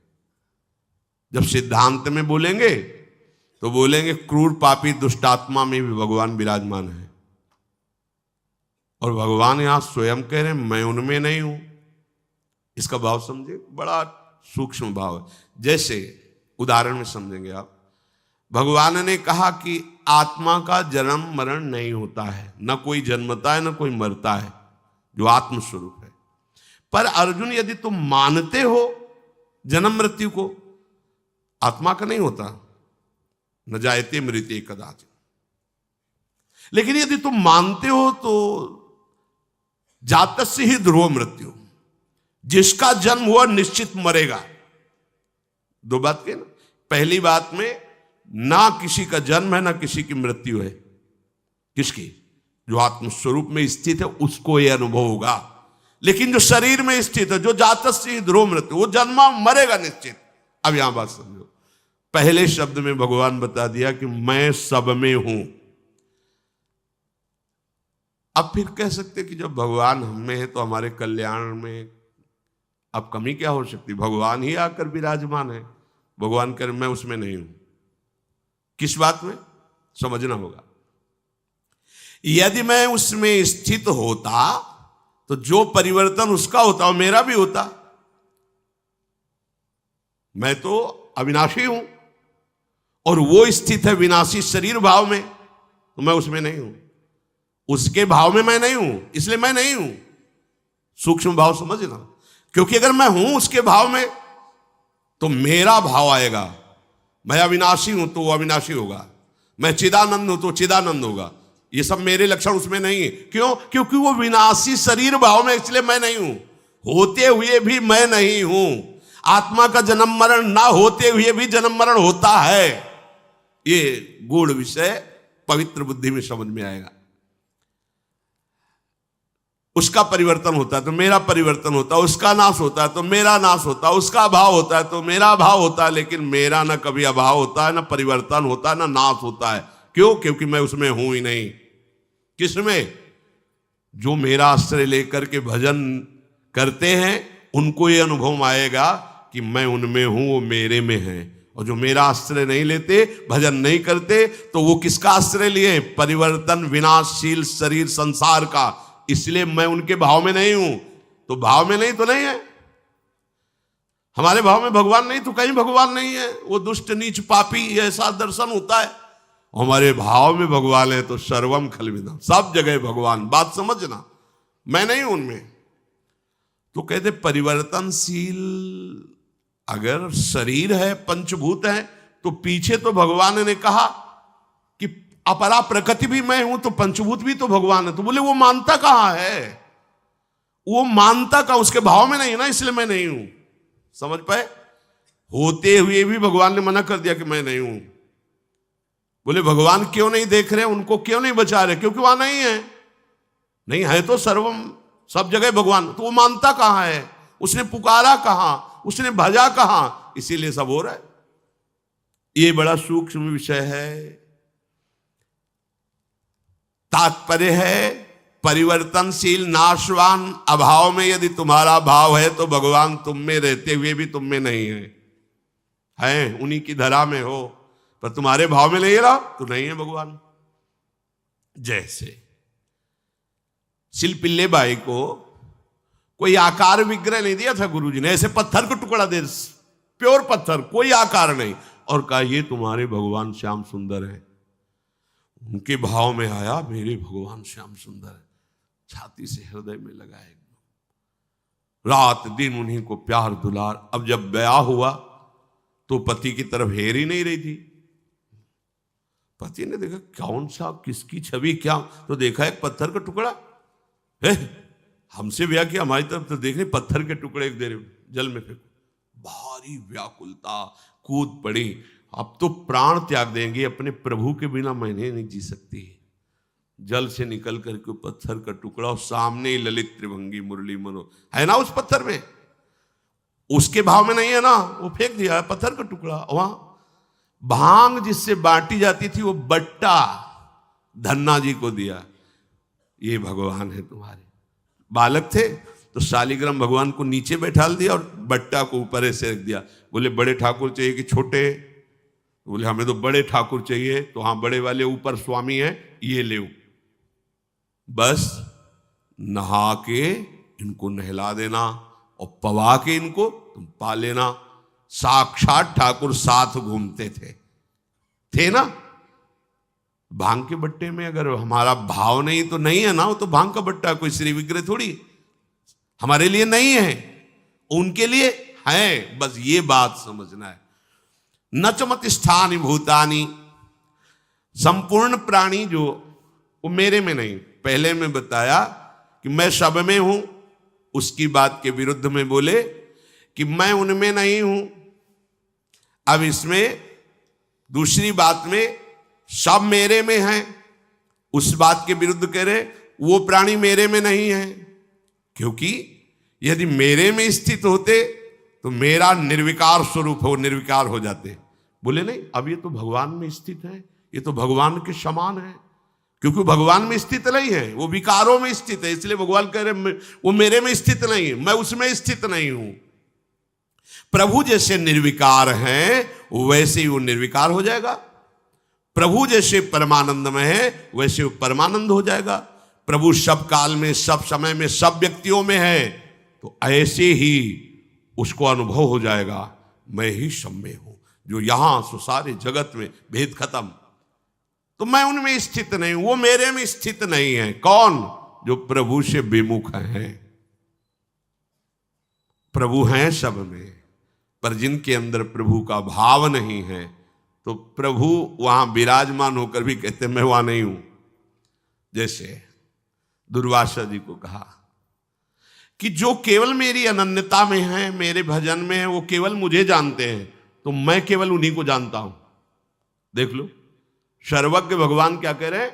जब सिद्धांत में बोलेंगे तो बोलेंगे क्रूर पापी दुष्टात्मा में भी भगवान विराजमान है, और भगवान यहां स्वयं कह रहे हैं मैं उनमें नहीं हूं। इसका भाव समझे, बड़ा सूक्ष्म भाव है। जैसे उदाहरण में समझेंगे आप, भगवान ने कहा कि आत्मा का जन्म मरण नहीं होता है, न कोई जन्मता है न कोई मरता है, जो आत्म स्वरूप है। पर अर्जुन, यदि तुम मानते हो जन्म मृत्यु को, आत्मा का नहीं होता, न जायते मृत्युः कदाचित्, लेकिन यदि तुम मानते हो तो जातस्य ही ध्रुव मृत्यु, जिसका जन्म हुआ निश्चित मरेगा। दो बात के ना, पहली बात में ना किसी का जन्म है ना किसी की मृत्यु है। किसकी? जो आत्मस्वरूप में स्थित है उसको यह अनुभव होगा, लेकिन जो शरीर में स्थित है, जो जातस्य ही ध्रुव मृत्यु, वो जन्मा मरेगा निश्चित। अब यहां बात समझो, पहले शब्द में भगवान बता दिया कि मैं सब में हूं। अब फिर कह सकते कि जब भगवान हम में है तो हमारे कल्याण में अब कमी क्या हो सकती? भगवान ही आकर विराजमान है, भगवान कर मैं उसमें नहीं हूं। किस बात में समझना होगा। यदि मैं उसमें स्थित होता तो जो परिवर्तन उसका होता वो मेरा भी होता। मैं तो अविनाशी हूं और वो स्थित है विनाशी शरीर भाव में, तो मैं उसमें नहीं हूं, उसके भाव में मैं नहीं हूं, इसलिए मैं नहीं हूं। सूक्ष्म भाव समझना, क्योंकि अगर मैं हूं उसके भाव में तो मेरा भाव आएगा। मैं अविनाशी हूं तो वो अविनाशी होगा, मैं चिदानंद हूं तो चिदानंद होगा। ये सब मेरे लक्षण उसमें नहीं है। क्यों? क्योंकि वो विनाशी शरीर भाव में, इसलिए मैं नहीं हूं। होते हुए भी मैं नहीं हूं। आत्मा का जन्म मरण ना होते हुए भी जन्म मरण होता है। ये गूढ़ विषय पवित्र बुद्धि में समझ में आएगा। उसका परिवर्तन होता है तो मेरा परिवर्तन होता है, उसका नाश होता है तो मेरा नाश होता है, उसका अभाव होता है तो मेरा अभाव होता है, लेकिन मेरा ना कभी अभाव होता है, ना परिवर्तन होता है, ना नाश होता है। क्यों? क्योंकि मैं उसमें हूं ही नहीं। किसमें? जो मेरा आश्रय लेकर के भजन करते हैं उनको ये अनुभव आएगा कि मैं उनमें हूं, वो मेरे में है। और जो मेरा आश्रय नहीं लेते, भजन नहीं करते, तो वो किसका आश्रय लिए? परिवर्तन विनाशशील शरीर संसार का। इसलिए मैं उनके भाव में नहीं हूं। तो भाव में नहीं तो नहीं है। हमारे भाव में भगवान नहीं तो कहीं भगवान नहीं है। वो दुष्ट नीच पापी, ऐसा दर्शन होता है। हमारे भाव में भगवान है तो सर्वम खलविदम, सब जगह भगवान। बात समझना, मैं नहीं हूं उनमें। तो कहते परिवर्तनशील अगर शरीर है, पंचभूत है, तो पीछे तो भगवान ने कहा कि अपरा प्रकृति भी मैं हूं, तो पंचभूत भी तो भगवान है। तो बोले वो मानता कहां है? वो मानता का उसके भाव में नहीं है ना, इसलिए मैं नहीं हूं। समझ पाए? होते हुए भी भगवान ने मना कर दिया कि मैं नहीं हूं। बोले भगवान क्यों नहीं देख रहे, उनको क्यों नहीं बचा रहे? क्योंकि वहां नहीं है। नहीं है तो सर्वम, सब जगह भगवान। तो वो मानता कहां है? उसने पुकारा कहां? उसने भजा कहां? इसीलिए सब हो रहा है। ये बड़ा सूक्ष्म विषय है। तात्पर्य है परिवर्तनशील नाशवान अभाव में यदि तुम्हारा भाव है तो भगवान तुम में रहते हुए भी तुम में नहीं है उन्हीं की धरा में हो, पर तुम्हारे भाव में नहीं रहा तो नहीं है भगवान। जैसे शिल्पिल्ले बाई को कोई आकार विग्रह नहीं दिया था गुरुजी ने, ऐसे पत्थर को टुकड़ा दे, प्योर पत्थर, कोई आकार नहीं, और कहा ये तुम्हारे भगवान श्याम सुंदर है। उनके भाव में आया मेरे भगवान श्याम सुंदर है, छाती से हृदय में लगाए, रात दिन उन्हीं को प्यार दुलार। अब जब ब्याह हुआ तो पति की तरफ हेर ही नहीं रही थी। पति ने देखा कौन सा किसकी छवि क्या, तो देखा एक पत्थर का टुकड़ा है, हमसे ब्याह किया, हमारी तरफ तो देख रहे पत्थर के टुकड़े एक देर जल में फेंक। भारी व्याकुलता, कूद पड़ी। अब तो प्राण त्याग देंगे, अपने प्रभु के बिना मैंने नहीं जी सकती। जल से निकल करके पत्थर का टुकड़ा, और सामने ललित त्रिभंगी मुरली मनो है ना उस पत्थर में, उसके भाव में नहीं है ना, वो फेंक दिया पत्थर का टुकड़ा। वहां भांग जिससे बांटी जाती थी वो बट्टा धन्ना जी को दिया, ये भगवान है तुम्हारे। बालक थे तो शालिग्राम भगवान को नीचे बैठाल दिया और बट्टा को ऊपर ऐसे रख दिया। बोले बड़े ठाकुर चाहिए कि छोटे? बोले हमें तो बड़े ठाकुर चाहिए। तो हाँ बड़े वाले ऊपर स्वामी है, ये ले, बस नहा के इनको नहला देना और पवा के इनको तुम पा लेना। साक्षात ठाकुर साथ घूमते थे ना। भांग के बट्टे में अगर हमारा भाव नहीं तो नहीं है ना, वो तो भांग का बट्टा, कोई श्री विग्रह थोड़ी। हमारे लिए नहीं है, उनके लिए है। बस ये बात समझना है। न च मत स्थानि भूतानि, संपूर्ण प्राणी जो वो मेरे में नहीं। पहले मैं बताया कि मैं सब में हूं, उसकी बात के विरुद्ध में बोले कि मैं उनमें नहीं हूं। अब इसमें दूसरी बात में सब मेरे में है, उस बात के विरुद्ध कह रहे वो प्राणी मेरे में नहीं है। क्योंकि यदि मेरे में स्थित होते तो मेरा निर्विकार स्वरूप हो, निर्विकार हो जाते। बोले नहीं, अब ये तो भगवान में स्थित है, ये तो भगवान के समान है। क्योंकि भगवान में स्थित नहीं है, वो विकारों में स्थित है। इसलिए भगवान कह रहे वो मेरे में स्थित नहीं है, मैं उसमें स्थित नहीं हूं। प्रभु जैसे निर्विकार हैं वैसे ही वो निर्विकार हो जाएगा। प्रभु जैसे परमानंद में है वैसे वो परमानंद हो जाएगा। प्रभु सब काल में, सब समय में, सब व्यक्तियों में है, तो ऐसे ही उसको अनुभव हो जाएगा मैं ही सब में हूं। जो यहां सो सारे जगत में, भेद खत्म। तो मैं उनमें स्थित नहीं हूं, वो मेरे में स्थित नहीं है। कौन? जो प्रभु से विमुख हैं। प्रभु हैं सब में, पर जिनके अंदर प्रभु का भाव नहीं है, तो प्रभु वहां विराजमान होकर भी कहते मैं वहां नहीं हूं। जैसे दुर्वासा जी को कहा कि जो केवल मेरी अनन्यता में है, मेरे भजन में है, वो केवल मुझे जानते हैं, तो मैं केवल उन्हीं को जानता हूं। देख लो, सर्वज्ञ भगवान क्या कह रहे हैं?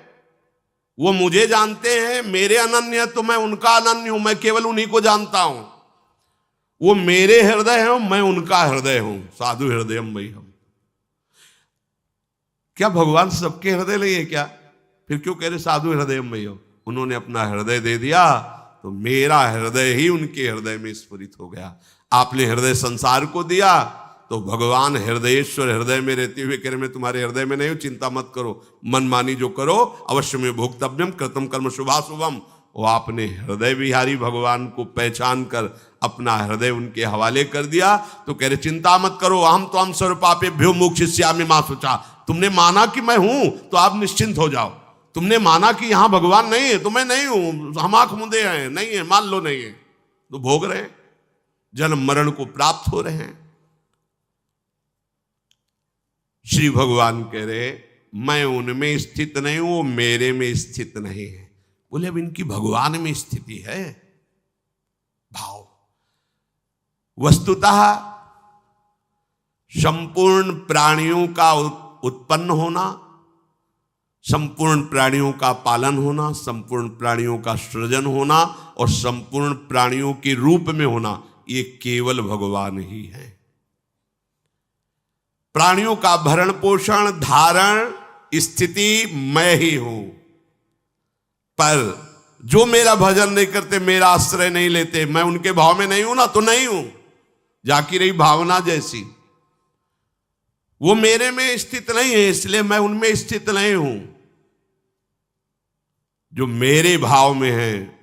वो मुझे जानते हैं, मेरे अनन्य है, तो मैं उनका अनन्य हूं, मैं केवल उन्हीं को जानता हूं। वो मेरे हृदय है, मैं उनका हृदय हूं। साधु हृदय मई हम। क्या भगवान सबके हृदय नहीं है क्या? फिर क्यों कह रहे साधु हृदय मई हम? उन्होंने अपना हृदय दे दिया तो मेरा हृदय ही उनके हृदय में स्फुरित हो गया। आपने हृदय संसार को दिया तो भगवान हृदयेश्वर हृदय में रहते हुए कह रहे मैं तुम्हारे हृदय में नहीं हूं, चिंता मत करो, मनमानी जो करो अवश्य में भोक्तव्यम कृतम कर्म शुभाशुभम। वो आपने हृदय विहारी भगवान को पहचान कर अपना हृदय उनके हवाले कर दिया, तो कह रहे चिंता मत करो, हम तो हम सर्वपापेभ्यो मोक्षयिष्यामि मा शुचा। तुमने माना कि मैं हूं तो आप निश्चिंत हो जाओ। तुमने माना कि यहां भगवान नहीं है तो मैं नहीं हूं, हम आंख मुंदे हैं, नहीं है, मान लो नहीं है, तो भोग रहे हैं, जन्म मरण को प्राप्त हो रहे हैं। श्री भगवान कह रहे मैं उनमें स्थित नहीं हूं, वो मेरे में स्थित नहीं है। बोले अब इनकी भगवान में स्थिति है। भाव वस्तुतः संपूर्ण प्राणियों का उत्पन्न होना, संपूर्ण प्राणियों का पालन होना, संपूर्ण प्राणियों का सृजन होना और संपूर्ण प्राणियों के रूप में होना, ये केवल भगवान ही है। प्राणियों का भरण पोषण धारण स्थिति मैं ही हूं। पर जो मेरा भजन नहीं करते, मेरा आश्रय नहीं लेते, मैं उनके भाव में नहीं हूं ना, तो नहीं हूं। जाकी रही भावना जैसी, वो मेरे में स्थित नहीं है, इसलिए मैं उनमें स्थित नहीं हूं। जो मेरे भाव में है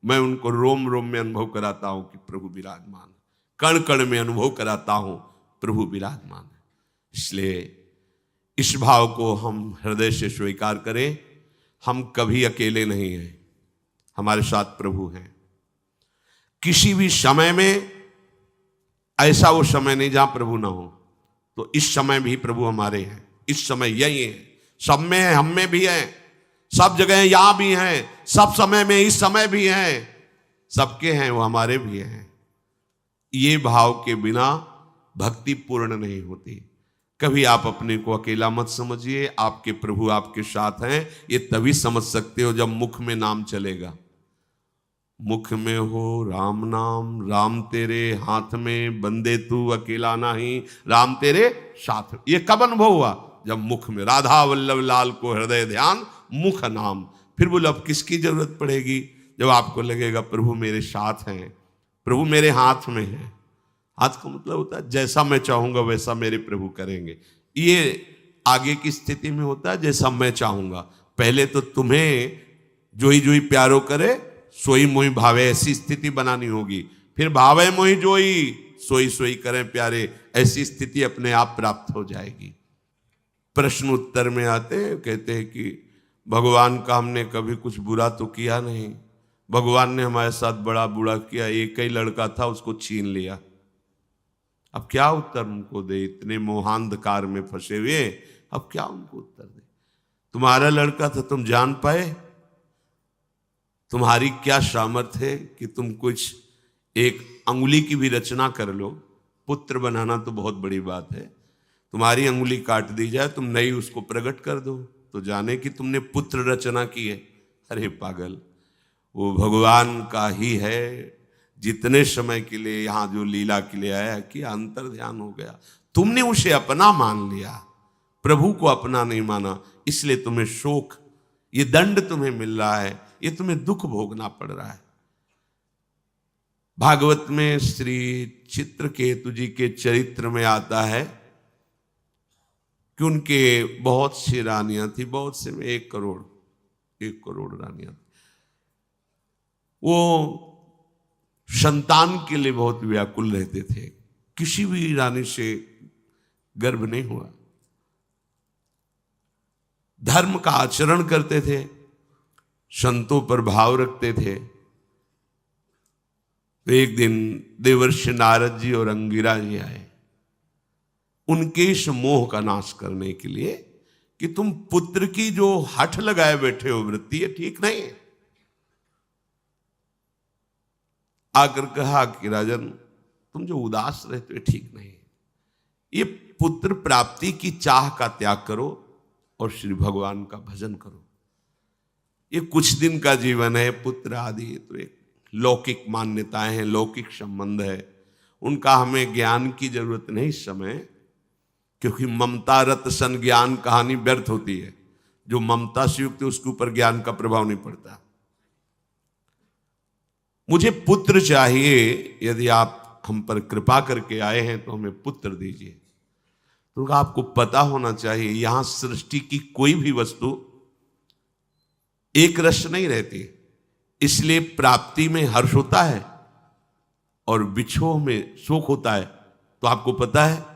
मैं उनको रोम रोम में अनुभव कराता हूं कि प्रभु विराजमान, कण कण में अनुभव कराता हूं प्रभु विराजमान। इसलिए इस भाव को हम हृदय से स्वीकार करें। हम कभी अकेले नहीं हैं, हमारे साथ प्रभु हैं। किसी भी समय में ऐसा वो समय नहीं जहां प्रभु ना हो, तो इस समय भी प्रभु हमारे हैं। इस समय यही है, सब में है, हम में भी है, सब जगह यहां भी हैं, सब समय में इस समय भी हैं, सबके हैं, वो हमारे भी हैं। ये भाव के बिना भक्ति पूर्ण नहीं होती। कभी आप अपने को अकेला मत समझिए, आपके प्रभु आपके साथ हैं। ये तभी समझ सकते हो जब मुख में नाम चलेगा। मुख में हो राम नाम, राम तेरे हाथ में, बंदे तू अकेला नहीं, राम तेरे साथ। ये कब अनुभव हुआ? जब मुख में राधा वल्लभ लाल को हृदय ध्यान, मुख नाम। फिर बोलो अब किसकी जरूरत पड़ेगी? जब आपको लगेगा प्रभु मेरे साथ हैं, प्रभु मेरे हाथ में है। हाथ का मतलब होता है जैसा मैं चाहूंगा वैसा मेरे प्रभु करेंगे। ये आगे की स्थिति में होता है जैसा मैं चाहूंगा। पहले तो तुम्हें जोई जोई प्यारो करे सोई मोई भावे, ऐसी स्थिति बनानी होगी। फिर भावे मोई जोई सोई सोई करें प्यारे, ऐसी स्थिति अपने आप प्राप्त हो जाएगी। प्रश्न उत्तर में आते हैं, कहते हैं कि भगवान का हमने कभी कुछ बुरा तो किया नहीं, भगवान ने हमारे साथ बड़ा बुरा किया, एक ही लड़का था उसको छीन लिया। अब क्या उत्तर उनको दे, इतने मोहांधकार में फंसे हुए, अब क्या उनको उत्तर दे। तुम्हारा लड़का था, तुम जान पाए? तुम्हारी क्या सामर्थ्य है कि तुम कुछ एक अंगुली की भी रचना कर लो? पुत्र बनाना तो बहुत बड़ी बात है, तुम्हारी अंगुली काट दी जाए, तुम नई उसको प्रकट कर दो तो जाने कि तुमने पुत्र रचना की है। अरे पागल, वो भगवान का ही है। जितने समय के लिए यहां जो लीला के लिए आया कि अंतर ध्यान हो गया, तुमने उसे अपना मान लिया, प्रभु को अपना नहीं माना, इसलिए तुम्हें शोक, ये दंड तुम्हें मिल रहा है, ये तुम्हें दुख भोगना पड़ रहा है। भागवत में श्री चित्रकेतु जी के चरित्र में आता है कि उनके बहुत सी रानियां थी, बहुत से में 1 करोड़ रानियां थी। वो संतान के लिए बहुत व्याकुल रहते थे, किसी भी रानी से गर्भ नहीं हुआ। धर्म का आचरण करते थे, संतों पर भाव रखते थे। तो एक दिन देवर्षि नारद जी और अंगिरा जी आए उनके इस मोह का नाश करने के लिए कि तुम पुत्र की जो हठ लगाए बैठे हो वृत्ति, ये ठीक नहीं है। आकर कहा कि राजन, तुम जो उदास रहते हो ठीक नहीं है, ये पुत्र प्राप्ति की चाह का त्याग करो और श्री भगवान का भजन करो। ये कुछ दिन का जीवन है, पुत्र आदि तो एक लौकिक मान्यताएं हैं, लौकिक संबंध है, उनका हमें ज्ञान की जरूरत नहीं इस समय, क्योंकि ममता रत सन ज्ञान कहानी व्यर्थ होती है। जो ममता से युक्त है उसके ऊपर ज्ञान का प्रभाव नहीं पड़ता। मुझे पुत्र चाहिए, यदि आप हम पर कृपा करके आए हैं तो हमें पुत्र दीजिए। तो आपको पता होना चाहिए, यहां सृष्टि की कोई भी वस्तु एक रस नहीं रहती, इसलिए प्राप्ति में हर्ष होता है और बिछोह में शोक होता है। तो आपको पता है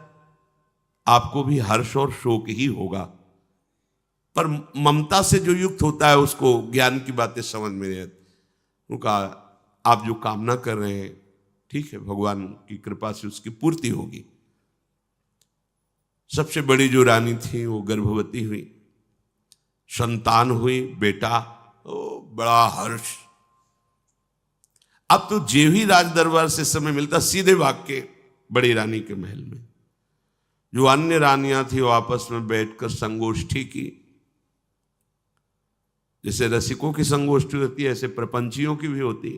आपको भी हर्ष और शोक ही होगा, पर ममता से जो युक्त होता है उसको ज्ञान की बातें समझ में नहीं आती। उनका आप जो कामना कर रहे हैं ठीक है, भगवान की कृपा से उसकी पूर्ति होगी। सबसे बड़ी जो रानी थी वो गर्भवती हुई, संतान हुई, बेटा, ओ बड़ा हर्ष। अब तो जे ही राज दरबार से समय मिलता सीधे भाग के बड़ी रानी के महल में। जो अन्य रानियां थी वो आपस में बैठकर संगोष्ठी की, जैसे रसिकों की संगोष्ठी होती है ऐसे प्रपंचियों की भी होती है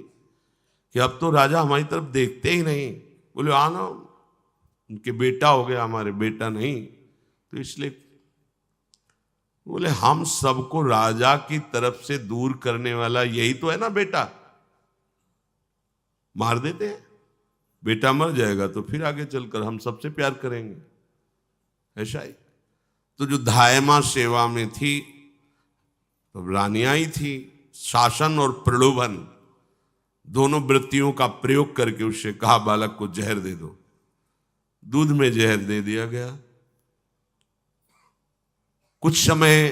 कि अब तो राजा हमारी तरफ देखते ही नहीं, बोले आना, उनके बेटा हो गया, हमारे बेटा नहीं, तो इसलिए बोले हम सबको राजा की तरफ से दूर करने वाला यही तो है ना बेटा, मार देते हैं, बेटा मर जाएगा तो फिर आगे चलकर हम सबसे प्यार करेंगे, ऐसा ही। तो जो धायमा सेवा में थी तो रानियां ही थी, शासन और प्रलोभन दोनों वृत्तियों का प्रयोग करके उससे कहा बालक को जहर दे दो। दूध में जहर दे दिया गया। कुछ समय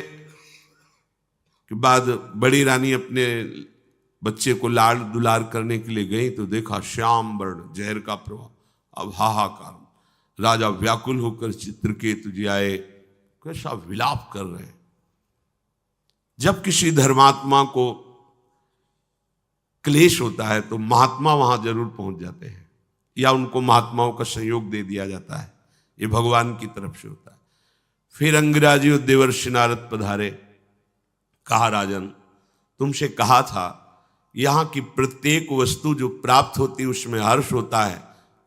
के बाद बड़ी रानी अपने बच्चे को लाड़ दुलार करने के लिए गई तो देखा श्याम वर्ण जहर का प्रभाव। अब हाहाकार, राजा व्याकुल होकर चित्रकेतु जी आए, कैसा विलाप कर रहे हैं। जब किसी धर्मात्मा को क्लेश होता है तो महात्मा वहां जरूर पहुंच जाते हैं या उनको महात्माओं का सहयोग दे दिया जाता है, ये भगवान की तरफ से होता है। फिर अंगिराजी और देवर्षि नारद पधारे, कहा राजन तुमसे कहा था यहां की प्रत्येक वस्तु जो प्राप्त होती है उसमें हर्ष होता है,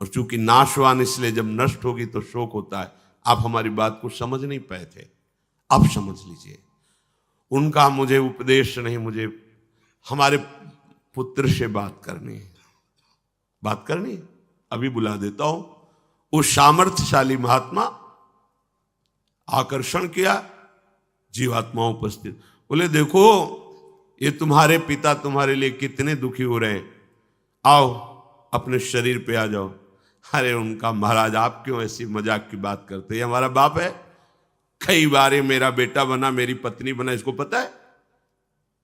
और चूंकि नाशवान इसलिए जब नष्ट होगी तो शोक होता है। आप हमारी बात को समझ नहीं पाए थे, अब समझ लीजिए। उनका मुझे उपदेश नहीं, मुझे हमारे पुत्र से बात करनी है, बात करनी है, अभी बुला देता हूं। वो सामर्थ्यशाली महात्मा आकर्षण किया, जीवात्मा उपस्थित, बोले देखो ये तुम्हारे पिता तुम्हारे लिए कितने दुखी हो रहे हैं, आओ अपने शरीर पे आ जाओ। अरे उनका महाराज आप क्यों ऐसी मजाक की बात करते हैं, हमारा बाप है, कई बार मेरा बेटा बना, मेरी पत्नी बना, इसको पता है,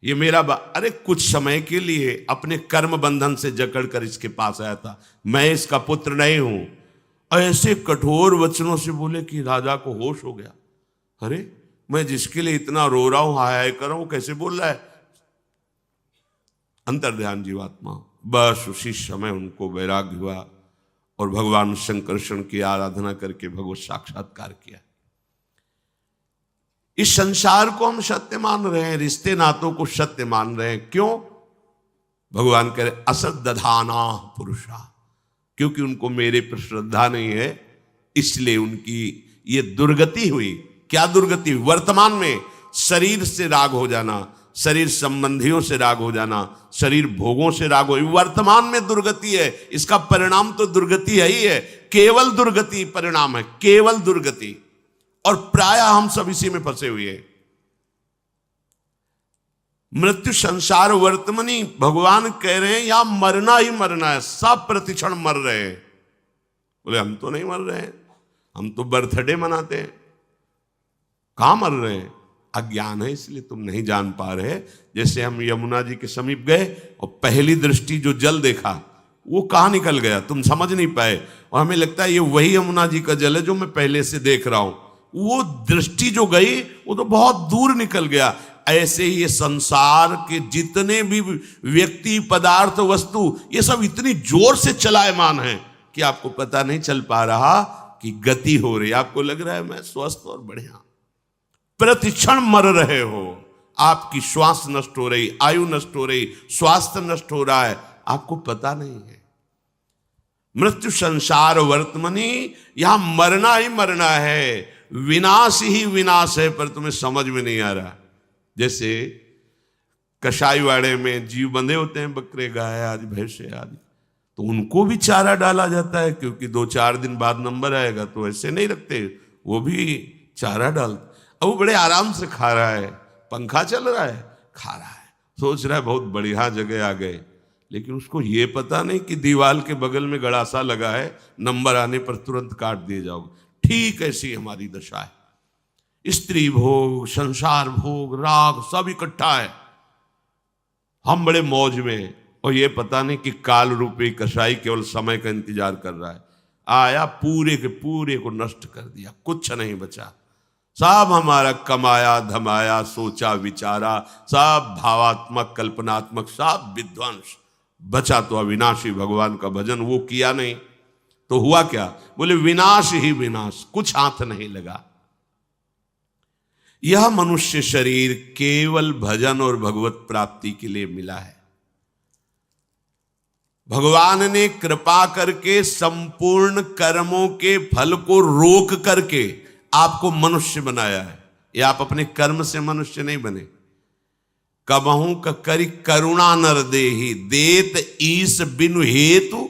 ये मेरा अरे कुछ समय के लिए अपने कर्म बंधन से जकड़ कर इसके पास आया था, मैं इसका पुत्र नहीं हूं। ऐसे कठोर वचनों से बोले कि राजा को होश हो गया। अरे मैं जिसके लिए इतना रो रहा हूं, हाय हाय कर रहा हूं, कैसे बोल रहा है। अंतर्ध्यान जीवात्मा। बस उसी समय उनको वैराग्य हुआ और भगवान शंकरषण की आराधना करके भगवत साक्षात्कार किया। इस संसार को हम सत्य मान रहे हैं, रिश्ते नातों को सत्य मान रहे हैं। क्यों? भगवान कह रहे असत दधाना पुरुषा, क्योंकि उनको मेरे पर श्रद्धा नहीं है, इसलिए उनकी ये दुर्गति हुई। क्या दुर्गति? वर्तमान में शरीर से राग हो जाना, शरीर संबंधियों से राग हो जाना, शरीर भोगों से राग हो, वर्तमान में दुर्गति है। इसका परिणाम तो दुर्गति है ही है, केवल दुर्गति परिणाम है, केवल दुर्गति। और प्राय हम सब इसी में फंसे हुए हैं। मृत्यु संसार वर्तमनी, भगवान कह रहे हैं यहां मरना ही मरना है, सब प्रतिक्षण मर रहे हैं। बोले हम तो नहीं मर रहे हैं, हम तो बर्थडे मनाते हैं। कहां मर रहे हैं? अज्ञान है, इसलिए तुम नहीं जान पा रहे। जैसे हम यमुना जी के समीप गए और पहली दृष्टि जो जल देखा वो कहां निकल गया, तुम समझ नहीं पाए, और हमें लगता है ये वही यमुना जी का जल है जो मैं पहले से देख रहा हूं। वो दृष्टि जो गई वो तो बहुत दूर निकल गया। ऐसे ही ये संसार के जितने भी व्यक्ति, पदार्थ, वस्तु, ये सब इतनी जोर से चलायमान है कि आपको पता नहीं चल पा रहा कि गति हो रही। आपको लग रहा है मैं स्वस्थ और बढ़िया, प्रतिक्षण मर रहे हो। आपकी श्वास नष्ट हो रही, आयु नष्ट हो रही, स्वास्थ्य नष्ट हो रहा है, आपको पता नहीं है। मृत्यु संसार वर्तमनी, यहां मरना ही मरना है, विनाश ही विनाश है, पर तुम्हें समझ में नहीं आ रहा। जैसे कसाईवाड़े में जीव बंधे होते हैं, बकरे, गाय आदि, भैंसे आदि, तो उनको भी चारा डाला जाता है, क्योंकि 2-4 दिन बाद नंबर आएगा, तो ऐसे नहीं रखते, वो भी चारा डालते। अब वो बड़े आराम से खा रहा है, पंखा चल रहा है, खा रहा है, सोच रहा है बहुत बढ़िया जगह आ गए, लेकिन उसको ये पता नहीं कि दीवार के बगल में गड़ासा लगा है, नंबर आने पर तुरंत काट दिए जाओगे। ठीक ऐसी हमारी दशा है। स्त्री भोग, संसार भोग, राग सब इकट्ठा है। हम बड़े मौज में, और ये पता नहीं कि काल रूपी कसाई केवल समय का इंतजार कर रहा है। आया, पूरे के पूरे को नष्ट कर दिया, कुछ नहीं बचा। सब हमारा कमाया धमाया, सोचा विचारा, सब भावात्मक कल्पनात्मक, सब विध्वंस। बचा तो अविनाशी भगवान का भजन, वो किया नहीं तो हुआ क्या? बोले विनाश ही विनाश, कुछ हाथ नहीं लगा। यह मनुष्य शरीर केवल भजन और भगवत प्राप्ति के लिए मिला है। भगवान ने कृपा करके संपूर्ण कर्मों के फल को रोक करके आपको मनुष्य बनाया है। ये आप अपने कर्म से मनुष्य नहीं बने। कबहू करी करुणा नर देहि, देत ईश बिनु हेतु,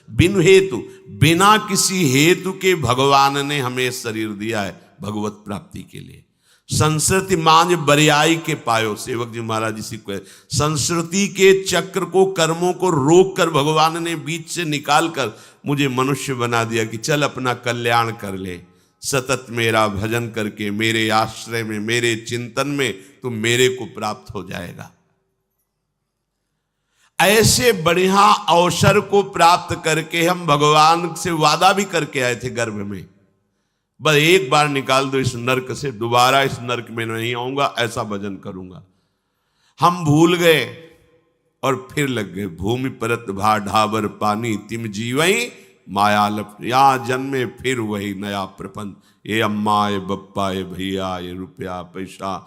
बिनु हेतु, बिना किसी हेतु के भगवान ने हमें शरीर दिया है भगवत प्राप्ति के लिए। संस्कृति मांझ बरियाई के पायो, सेवक जी महाराज इसी को, संस्कृति के चक्र को, कर्मों को रोक कर भगवान ने बीच से निकाल कर मुझे मनुष्य बना दिया कि चल अपना कल्याण कर ले। सतत मेरा भजन करके, मेरे आश्रय में, मेरे चिंतन में तू मेरे को प्राप्त हो जाएगा। ऐसे बढ़िया अवसर को प्राप्त करके हम भगवान से वादा भी करके आए थे गर्भ में, बस एक बार निकाल दो इस नर्क से, दोबारा इस नर्क में नहीं आऊंगा, ऐसा भजन करूंगा। हम भूल गए और फिर लग गए। भूमि परत भा ढाबर पानी, तिम जीवई माया लप, यहां जन्मे फिर वही नया प्रपंच। ये अम्मा, ये बप्पा, ये भैया, ये रुपया पैसा,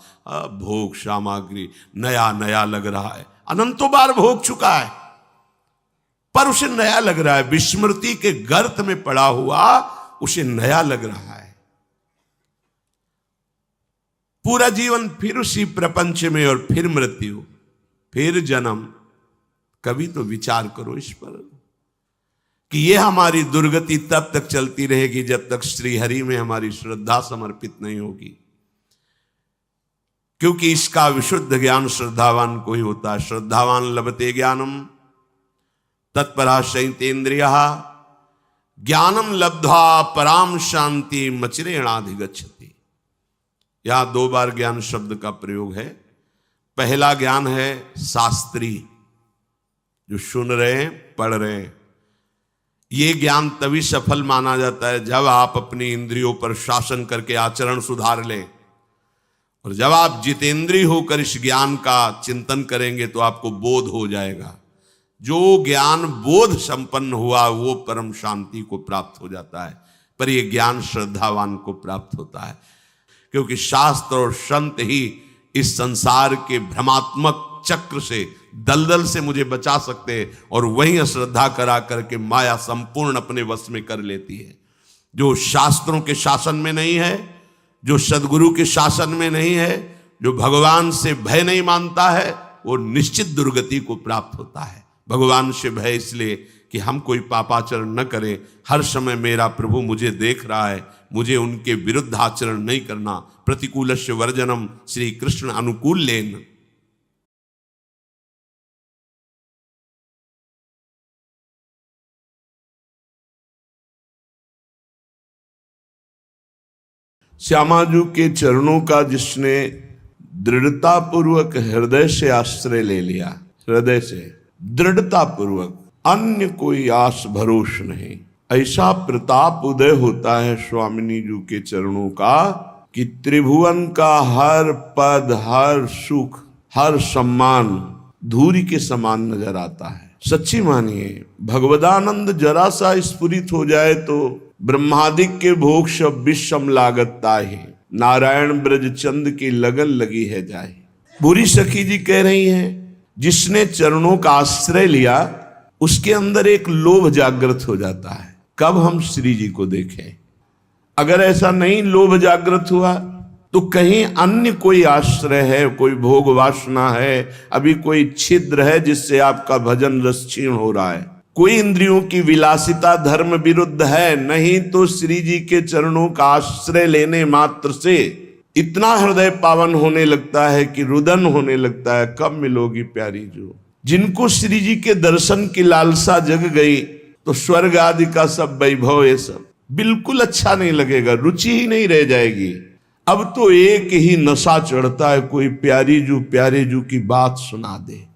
भोग सामग्री नया नया लग रहा है। अनंतों बार भोग चुका है, पर उसे नया लग रहा है। विस्मृति के गर्त में पड़ा हुआ उसे नया लग रहा है। पूरा जीवन फिर उसी प्रपंच में, और फिर मृत्यु, फिर जन्म। कभी तो विचार करो इस पर कि यह हमारी दुर्गति तब तक चलती रहेगी जब तक श्रीहरि में हमारी श्रद्धा समर्पित नहीं होगी। क्योंकि इसका विशुद्ध ज्ञान श्रद्धावान को ही होता है। श्रद्धावान लभते ज्ञानम तत्परा शैतेन्द्रियः, ज्ञानम लब्ध्वा पराम शांति मचिरेणाधिगच्छति। यहां 2 बार ज्ञान शब्द का प्रयोग है। पहला ज्ञान है शास्त्री, जो सुन रहे हैं, पढ़ रहे हैं। ये ज्ञान तभी सफल माना जाता है जब आप अपनी इंद्रियों पर शासन करके आचरण सुधार लें, और जब आप जितेंद्रिय होकर इस ज्ञान का चिंतन करेंगे तो आपको बोध हो जाएगा। जो ज्ञान बोध संपन्न हुआ वो परम शांति को प्राप्त हो जाता है, पर यह ज्ञान श्रद्धावान को प्राप्त होता है, क्योंकि शास्त्र और संत ही इस संसार के भ्रमात्मक चक्र से, दलदल से मुझे बचा सकते हैं, और वहीं अश्रद्धा करा करके माया संपूर्ण अपने वश में कर लेती है। जो शास्त्रों के शासन में नहीं है, जो सदगुरु के शासन में नहीं है, जो भगवान से भय नहीं मानता है, वो निश्चित दुर्गति को प्राप्त होता है। भगवान से भय इसलिए कि हम कोई पापाचरण न करें, हर समय मेरा प्रभु मुझे देख रहा है, मुझे उनके विरुद्ध आचरण नहीं करना। प्रतिकूलस्य वर्जनम श्री कृष्ण अनुकूल लेन। श्यामाजू के चरणों का जिसने दृढ़ता पूर्वक हृदय से आश्रय ले लिया, हृदय से दृढ़ता पूर्वक, अन्य कोई आस भरोस नहीं, ऐसा प्रताप उदय होता है स्वामिनी जी के चरणों का कि त्रिभुवन का हर पद, हर सुख, हर सम्मान धूरी के समान नजर आता है। सच्ची मानिए, भगवदानंद जरा सा स्फुरित हो जाए तो ब्रह्मादिक के भोग सब विषम लागत ताहि, नारायण ब्रज चंद की लगन लगी है जाए। बुरी सखी जी कह रही हैं, जिसने चरणों का आश्रय लिया उसके अंदर एक लोभ जागृत हो जाता है, कब हम श्री जी को देखें। अगर ऐसा नहीं लोभ जागृत हुआ तो कहीं अन्य कोई आश्रय है, कोई भोग वासना है, अभी कोई छिद्र है जिससे आपका भजन रस क्षीण हो रहा है, कोई इंद्रियों की विलासिता धर्म विरुद्ध है, नहीं तो श्री जी के चरणों का आश्रय लेने मात्र से इतना हृदय पावन होने लगता है कि रुदन होने लगता है, कब मिलोगी प्यारी जो। जिनको श्री जी के दर्शन की लालसा जग गई तो स्वर्ग आदि का सब वैभव, ये सब बिल्कुल अच्छा नहीं लगेगा, रुचि ही नहीं रह जाएगी। अब तो एक ही नशा चढ़ता है, कोई प्यारी जू प्यारे जू की बात सुना दे।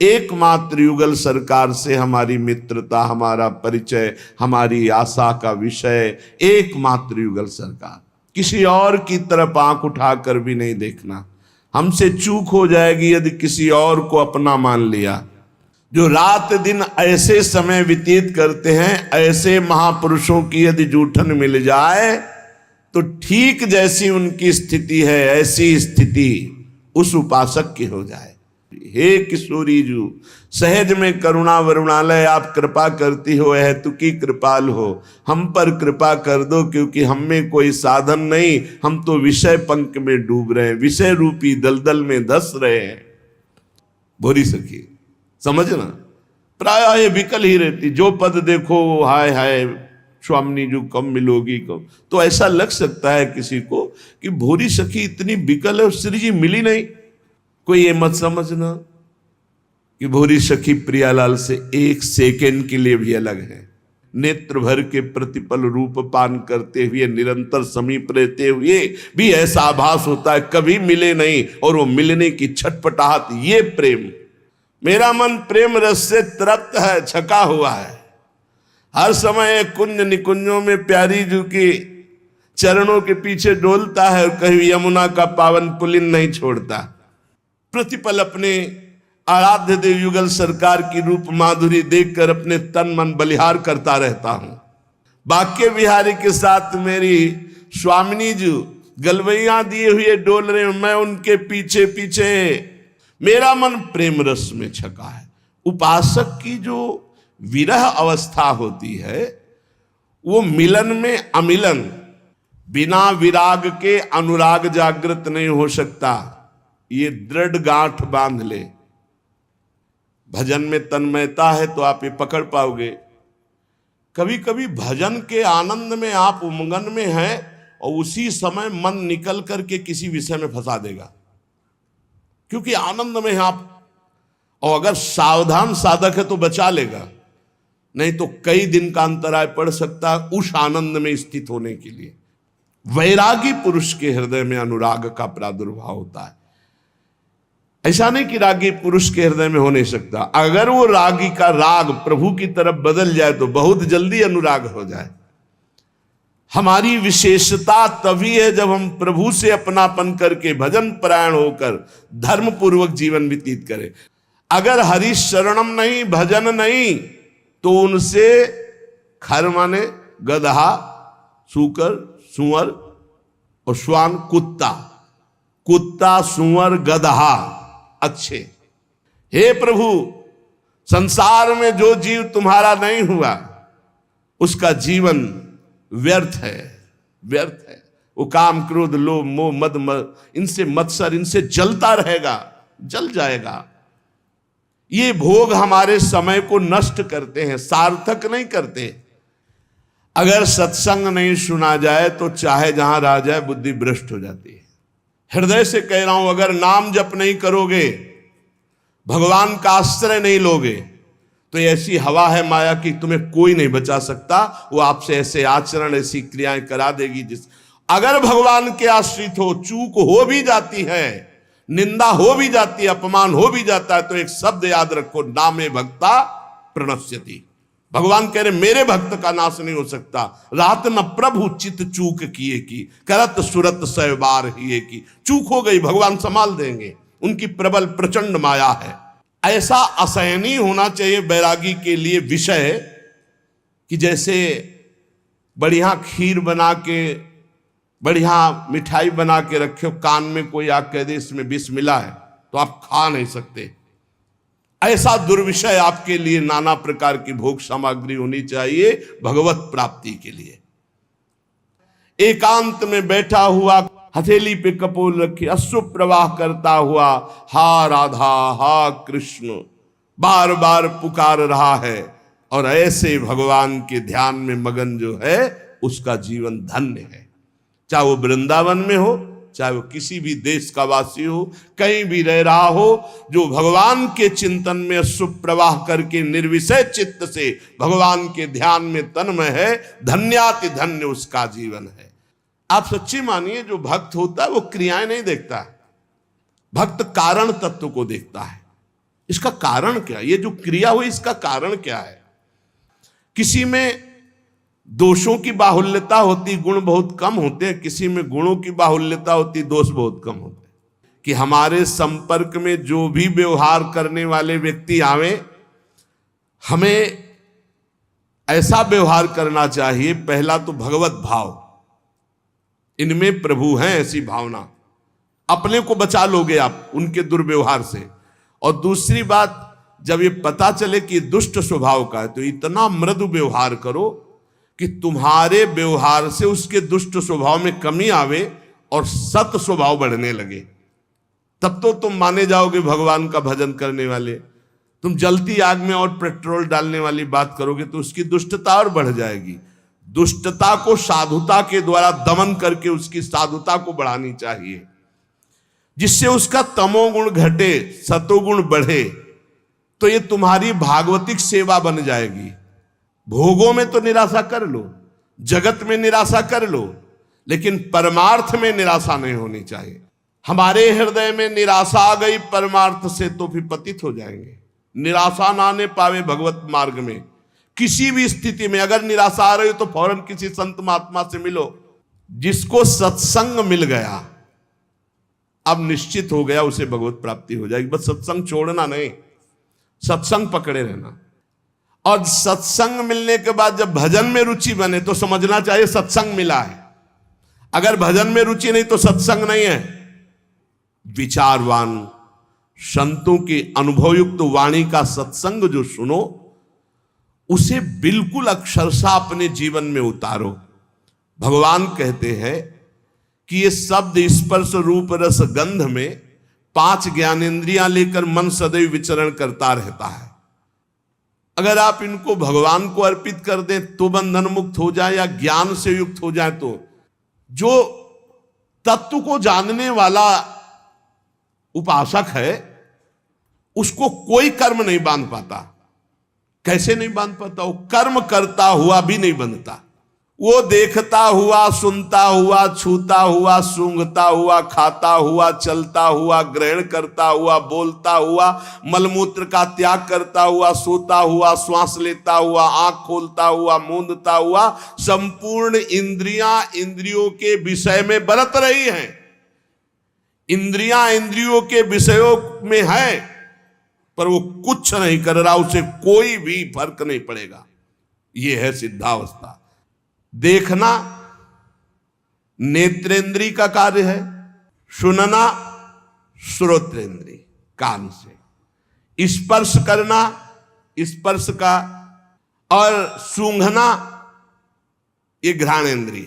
एकमात्र युगल सरकार से हमारी मित्रता, हमारा परिचय, हमारी आशा का विषय एकमात्र युगल सरकार। किसी और की तरफ आंख उठाकर भी नहीं देखना। हमसे चूक हो जाएगी यदि किसी और को अपना मान लिया। जो रात दिन ऐसे समय व्यतीत करते हैं, ऐसे महापुरुषों की यदि जूठन मिल जाए तो ठीक जैसी उनकी स्थिति है ऐसी स्थिति उस उपासक की हो जाए। हे किशोरी जू, सहज में करुणा वरुणालय आप कृपा करती हो, हेतुकी कृपाल हो, हम पर कृपा कर दो, क्योंकि हम में कोई साधन नहीं, हम तो विषय पंख में डूब रहे हैं, विषय रूपी दलदल में धस रहे हैं। भोरी सखी समझना, प्राय ये विकल ही रहती, जो पद देखो हाय हाय स्वामिनी जो कम मिलोगी कम। तो ऐसा लग सकता है किसी को कि भोरी सखी इतनी विकल है, श्री जी मिली नहीं। कोई ये मत समझना कि भोरी सखी प्रियालाल से एक सेकेंड के लिए भी अलग है। नेत्र भर के प्रतिपल रूप पान करते हुए, निरंतर समीप रहते हुए भी ऐसा आभास होता है कभी मिले नहीं, और वो मिलने की छटपटाहट, ये प्रेम। मेरा मन प्रेम रस से तृप्त है, छका हुआ है। हर समय कुंज निकुंजों में प्यारी जू की चरणों के पीछे डोलता है, और कहीं यमुना का पावन पुलिन नहीं छोड़ता। प्रतिपल अपने आराध्य देव युगल सरकार की रूप माधुरी देखकर अपने तन मन बलिहार करता रहता हूं। बाके बिहारी के साथ मेरी स्वामिनी जी गलवैया दिए हुए डोल रहे, मैं उनके पीछे पीछे, मेरा मन प्रेम रस में छका है। उपासक की जो विरह अवस्था होती है वो मिलन में अमिलन, बिना विराग के अनुराग जागृत नहीं हो सकता। ये दृढ़ गांठ बांध ले। भजन में तन्मयता है तो आप ये पकड़ पाओगे। कभी कभी भजन के आनंद में आप उमंगन में हैं और उसी समय मन निकल करके किसी विषय में फंसा देगा, क्योंकि आनंद में आप, और अगर सावधान साधक है तो बचा लेगा, नहीं तो कई दिन का अंतराय पड़ सकता है उस आनंद में स्थित होने के लिए। वैरागी पुरुष के हृदय में अनुराग का प्रादुर्भाव होता है। ऐसा नहीं कि रागी पुरुष के हृदय में हो नहीं सकता। अगर वो रागी का राग प्रभु की तरफ बदल जाए तो बहुत जल्दी अनुराग हो जाए। हमारी विशेषता तभी है जब हम प्रभु से अपनापन करके भजन परायण होकर धर्म पूर्वक जीवन व्यतीत करें। अगर हरि शरणम नहीं, भजन नहीं, तो उनसे खर माने गदहा, सूकर, सुअर और श्वान कुत्ता, कुत्ता सुअर गदहा अच्छे। हे प्रभु, संसार में जो जीव तुम्हारा नहीं हुआ उसका जीवन व्यर्थ है, व्यर्थ है। वो काम क्रोध लोभ मोह मद इनसे मत्सर, इनसे जलता रहेगा, जल जाएगा। ये भोग हमारे समय को नष्ट करते हैं, सार्थक नहीं करते। अगर सत्संग नहीं सुना जाए तो चाहे जहां रह जाए बुद्धि भ्रष्ट हो जाती है। हृदय से कह रहा हूं, अगर नाम जप नहीं करोगे, भगवान का आश्रय नहीं लोगे, तो ऐसी हवा है माया की तुम्हें कोई नहीं बचा सकता। वो आपसे ऐसे आचरण, ऐसी क्रियाएं करा देगी जिस अगर भगवान के आश्रित हो, चूक हो भी जाती है, निंदा हो भी जाती है, अपमान हो भी जाता है, तो एक शब्द याद रखो, नामे भक्ता प्रणश्यति। भगवान कह रहे मेरे भक्त का नाश नहीं हो सकता। रात न प्रभु चित चूक किए की, करत सुरत सै बार हिए की। चूक हो गई, भगवान संभाल देंगे, उनकी प्रबल प्रचंड माया है। ऐसा असहनीय होना चाहिए बैरागी के लिए विषय कि जैसे बढ़िया खीर बना के, बढ़िया मिठाई बना के रखे हो, कान में कोई आग कह दे इसमें विष मिला है तो आप खा नहीं सकते। ऐसा दुर्विषय आपके लिए नाना प्रकार की भोग सामग्री होनी चाहिए भगवत प्राप्ति के लिए। एकांत में बैठा हुआ, हथेली पे कपोल रखे, अश्रु प्रवाह करता हुआ हा राधा हा कृष्ण बार बार पुकार रहा है, और ऐसे भगवान के ध्यान में मगन जो है उसका जीवन धन्य है। चाहे वो वृंदावन में हो, चाहे वो किसी भी देश का वासी हो, कहीं भी रह रहा हो, जो भगवान के चिंतन में सुप्रवाह करके निर्विषय चित्त से भगवान के ध्यान में तन्मय है, धन्याति धन्य उसका जीवन है। आप सच्ची मानिए, जो भक्त होता है वो क्रियाएं नहीं देखता है, भक्त कारण तत्व को देखता है। इसका कारण क्या है? ये जो क्रिया हुई इसका कारण क्या है? किसी में दोषों की बाहुल्यता होती, गुण बहुत कम होते हैं, किसी में गुणों की बाहुल्यता होती, दोष बहुत कम होते हैं। कि हमारे संपर्क में जो भी व्यवहार करने वाले व्यक्ति आवे, हमें ऐसा व्यवहार करना चाहिए, पहला तो भगवत भाव, इनमें प्रभु हैं ऐसी भावना, अपने को बचा लोगे आप उनके दुर्व्यवहार से। और दूसरी बात, जब ये पता चले कि दुष्ट स्वभाव का है तो इतना मृदु व्यवहार करो कि तुम्हारे व्यवहार से उसके दुष्ट स्वभाव में कमी आवे और सत स्वभाव बढ़ने लगे। तब तो तुम माने जाओगे भगवान का भजन करने वाले। तुम जलती आग में और पेट्रोल डालने वाली बात करोगे तो उसकी दुष्टता और बढ़ जाएगी। दुष्टता को साधुता के द्वारा दमन करके उसकी साधुता को बढ़ानी चाहिए, जिससे उसका तमोगुण घटे, सतोगुण बढ़े। तो ये तुम्हारी भागवतिक सेवा बन जाएगी। भोगों में तो निराशा कर लो, जगत में निराशा कर लो, लेकिन परमार्थ में निराशा नहीं होनी चाहिए। हमारे हृदय में निराशा आ गई परमार्थ से तो फिर पतित हो जाएंगे। निराशा ना आने पावे भगवत मार्ग में, किसी भी स्थिति में अगर निराशा आ रही हो तो फौरन किसी संत महात्मा से मिलो। जिसको सत्संग मिल गया, अब निश्चित हो गया उसे भगवत प्राप्ति हो जाएगी। बस सत्संग छोड़ना नहीं, सत्संग पकड़े रहना। और सत्संग मिलने के बाद जब भजन में रुचि बने तो समझना चाहिए सत्संग मिला है। अगर भजन में रुचि नहीं तो सत्संग नहीं है। विचारवान संतों की अनुभवयुक्त वाणी का सत्संग जो सुनो, उसे बिल्कुल अक्षरशः अपने जीवन में उतारो। भगवान कहते हैं कि ये शब्द स्पर्श रूप रस गंध में 5 ज्ञानेंद्रियां लेकर मन सदैव विचरण करता रहता है। अगर आप इनको भगवान को अर्पित कर दें तो बंधन मुक्त हो जाए, या ज्ञान से युक्त हो जाए, तो जो तत्व को जानने वाला उपासक है उसको कोई कर्म नहीं बांध पाता। कैसे नहीं बांध पाता? वो कर्म करता हुआ भी नहीं बंधता। वो देखता हुआ, सुनता हुआ, छूता हुआ, सूंघता हुआ, खाता हुआ, चलता हुआ, ग्रहण करता हुआ, बोलता हुआ, मलमूत्र का त्याग करता हुआ, सोता हुआ, श्वास लेता हुआ, आंख खोलता हुआ, मूंदता हुआ, संपूर्ण इंद्रियां इंद्रियों के विषय में बरत रही हैं। इंद्रियां इंद्रियों के विषयों में है, पर वो कुछ नहीं कर रहा, उसे कोई भी फर्क नहीं पड़ेगा। ये है सिद्धावस्था। देखना नेत्रेंद्री का कार्य है, सुनना श्रोत्रेंद्री कान से, स्पर्श करना स्पर्श का, और सूंघना ये घ्राणेंद्री,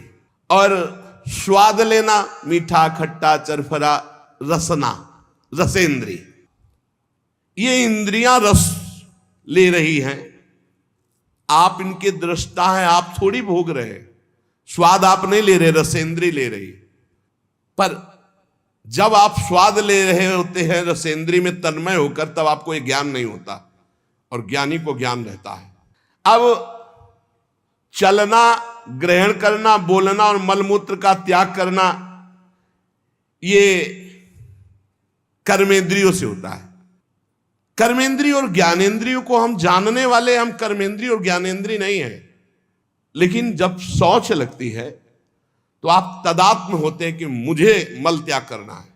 और स्वाद लेना मीठा खट्टा चरफरा रसना रसेंद्री। ये इंद्रियां रस ले रही हैं, आप इनके दृष्टा हैं, आप थोड़ी भोग रहे हैं। स्वाद आप नहीं ले रहे, रसेंद्री ले रही। पर जब आप स्वाद ले रहे होते हैं रसेंद्री में तन्मय होकर, तब आपको ये ज्ञान नहीं होता, और ज्ञानी को ज्ञान रहता है। अब चलना, ग्रहण करना, बोलना और मलमूत्र का त्याग करना, ये कर्मेंद्रियों से होता है। कर्मेंद्रिय और ज्ञानेंद्रियों को हम जानने वाले, हम कर्मेंद्रिय और ज्ञानेंद्रिय नहीं है। लेकिन जब शौच लगती है तो आप तदात्म होते हैं कि मुझे मल त्याग करना है,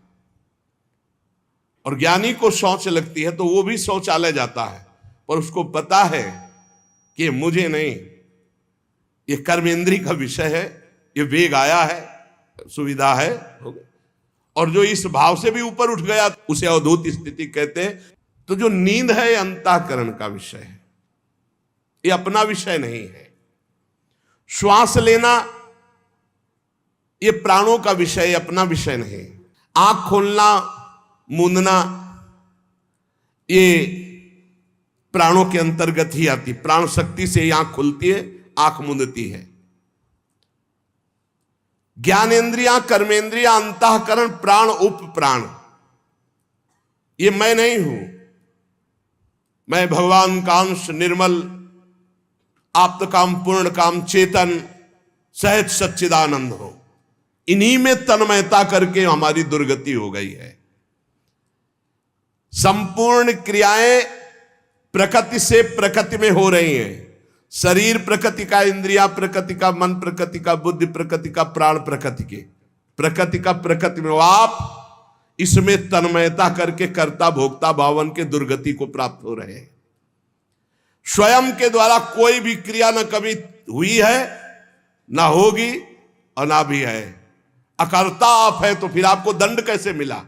और ज्ञानी को शौच लगती है तो वो भी शौचालय जाता है, पर उसको पता है कि मुझे नहीं, ये कर्मेंद्रिय का विषय है, ये वेग आया है, सुविधा है, और जो इस भाव से भी ऊपर उठ गया उसे अवधूत स्थिति कहते हैं। तो जो नींद है अंतःकरण का विषय है, ये अपना विषय नहीं है। श्वास लेना ये प्राणों का विषय, अपना विषय नहीं। आंख खोलना, मूंदना ये प्राणों के अंतर्गत ही आती, प्राण शक्ति से आंख खुलती है, आंख मूंदती है। ज्ञानेंद्रियां, कर्मेंद्रियां, अंतःकरण, प्राण, उप प्राण, ये मैं नहीं हूं। मैं भगवान का अंश, निर्मल, आप्त काम, पूर्ण काम, चेतन, सहज सच्चिदानंद हो। इन्हीं में तन्मयता करके हमारी दुर्गति हो गई है। संपूर्ण क्रियाएं प्रकृति से प्रकृति में हो रही हैं। शरीर प्रकृति का, इंद्रिया प्रकृति का, मन प्रकृति का, बुद्धि प्रकृति का, प्राण प्रकृति के, प्रकृति का प्रकृति में। आप इसमें तन्मयता करके कर्ता भोक्ता भावन के दुर्गति को प्राप्त हो रहे हैं। स्वयं के द्वारा कोई भी क्रिया न कभी हुई है, ना होगी, और ना भी है। अकर्ता आप है, तो फिर आपको दंड कैसे मिला?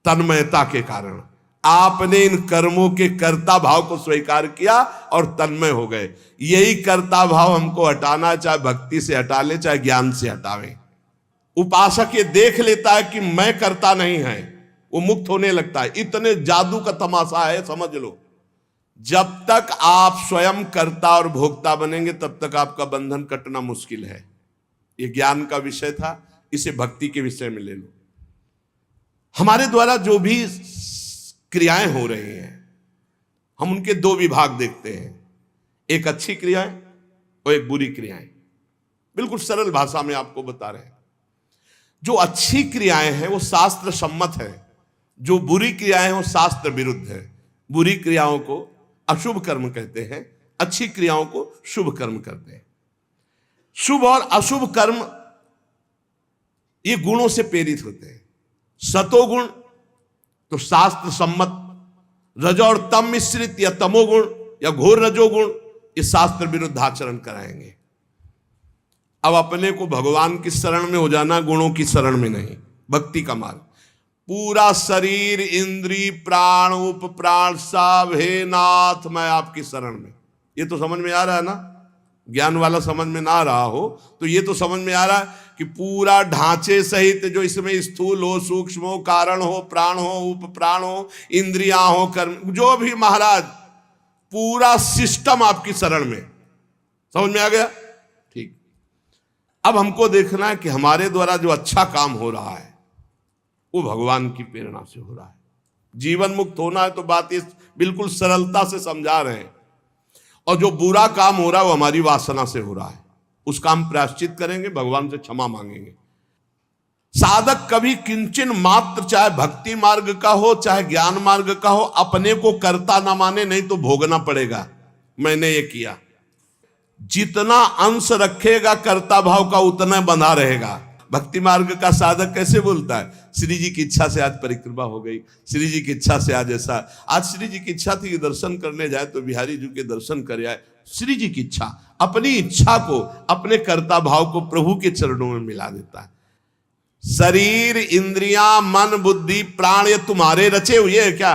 तन्मयता के कारण। आपने इन कर्मों के कर्ता भाव को स्वीकार किया और तन्मय हो गए। यही कर्ता भाव हमको हटाना, चाहे भक्ति से हटा ले, चाहे ज्ञान से हटावे। उपासक ये देख लेता है कि मैं करता नहीं है, वो मुक्त होने लगता है। इतने जादू का तमाशा है, समझ लो। जब तक आप स्वयं कर्ता और भोक्ता बनेंगे, तब तक आपका बंधन कटना मुश्किल है। ये ज्ञान का विषय था, इसे भक्ति के विषय में ले लो। हमारे द्वारा जो भी क्रियाएं हो रही हैं, हम उनके दो विभाग देखते हैं, एक अच्छी क्रियाएं और एक बुरी क्रियाएं। बिल्कुल सरल भाषा में आपको बता रहे हैं। जो अच्छी क्रियाएं हैं वो शास्त्र सम्मत है, जो बुरी क्रियाएं हैं वो शास्त्र विरुद्ध है। बुरी क्रियाओं को अशुभ कर्म कहते हैं, अच्छी क्रियाओं को शुभ कर्म कहते हैं। शुभ और अशुभ कर्म ये गुणों से प्रेरित होते हैं। सतोगुण तो शास्त्र सम्मत, रजो और तम मिश्रित या तमोगुण या घोर रजोगुण ये शास्त्र विरुद्ध आचरण कराएंगे। अब अपने को भगवान की शरण में हो जाना, गुणों की शरण में नहीं। भक्ति का मार्ग, पूरा शरीर, इंद्री, प्राण, उप प्राण सब, हे नाथ मैं आपकी शरण में। ये तो समझ में आ रहा है ना? ज्ञान वाला समझ में ना आ रहा हो तो ये तो समझ में आ रहा है कि पूरा ढांचे सहित जो इसमें स्थूल हो, सूक्ष्म हो, कारण हो, प्राण हो, उप प्राण हो, इंद्रियां हो, कर्म, जो भी महाराज, पूरा सिस्टम आपकी शरण में। समझ में आ गया? ठीक। अब हमको देखना है कि हमारे द्वारा जो अच्छा काम हो रहा है वो भगवान की प्रेरणा से हो रहा है। जीवन मुक्त होना है तो बात इस बिल्कुल सरलता से समझा रहे हैं। और जो बुरा काम हो रहा है वो हमारी वासना से हो रहा है, उसका हम प्रायश्चित करेंगे, भगवान से क्षमा मांगेंगे। साधक कभी किंचन मात्र, चाहे भक्ति मार्ग का हो चाहे ज्ञान मार्ग का हो, अपने को कर्ता ना माने, नहीं तो भोगना पड़ेगा। मैंने ये किया, जितना अंश रखेगा कर्ता भाव का उतना बंधा रहेगा। भक्ति मार्ग का साधक कैसे बोलता है, श्री जी की इच्छा से आज परिक्रमा हो गई, श्री जी की इच्छा से आज ऐसा, आज श्री जी की इच्छा थी कि दर्शन करने जाए तो बिहारी जी के दर्शन कर आए। श्री जी की इच्छा, अपनी इच्छा को, अपने कर्ता भाव को प्रभु के चरणों में मिला देता है। शरीर, इंद्रियां, मन, बुद्धि, प्राण ये तुम्हारे रचे हुए है क्या?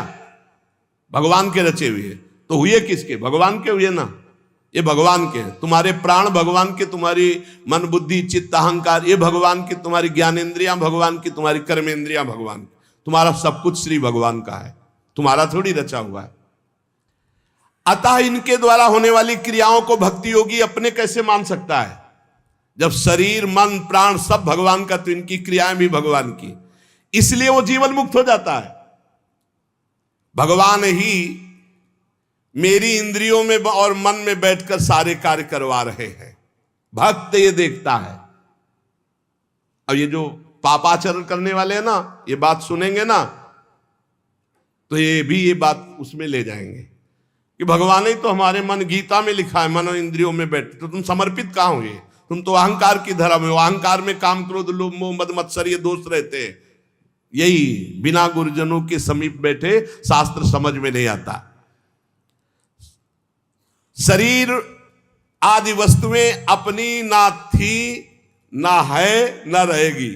भगवान के रचे हुए। तो हुए किसके? भगवान के हुए ना, ये भगवान के हैं। तुम्हारे प्राण भगवान के, तुम्हारी मन, बुद्धि, चित्त, अहंकार ये भगवान की, तुम्हारी ज्ञानेंद्रियां भगवान की, तुम्हारी कर्मेंद्रियां भगवान की, तुम्हारा सब कुछ श्री भगवान का है, तुम्हारा थोड़ी रचा हुआ है। अतः इनके द्वारा होने वाली क्रियाओं को भक्ति योगी अपने कैसे मान सकता है? जब शरीर, मन, प्राण सब भगवान का, तो इनकी क्रियाएं भी भगवान की, इसलिए वो जीवन मुक्त हो जाता है। भगवान ही मेरी इंद्रियों में और मन में बैठकर सारे कार्य करवा रहे हैं। भक्त ये देखता है। अब ये जो पापाचरण करने वाले हैं ना, ये बात सुनेंगे ना, तो ये बात उसमें ले जाएंगे कि भगवान ही तो हमारे मन, गीता में लिखा है मन और इंद्रियों में बैठे, तो तुम समर्पित कहां हुए? तुम तो अहंकार की धरा में हो। अहंकार में काम, क्रोध, लोभ, मोह, मद, मत्सर ये दोष रहते हैं। यही बिना गुरुजनों के समीप बैठे शास्त्र समझ में नहीं आता। शरीर आदि वस्तुएं अपनी ना थी, ना है, ना रहेगी।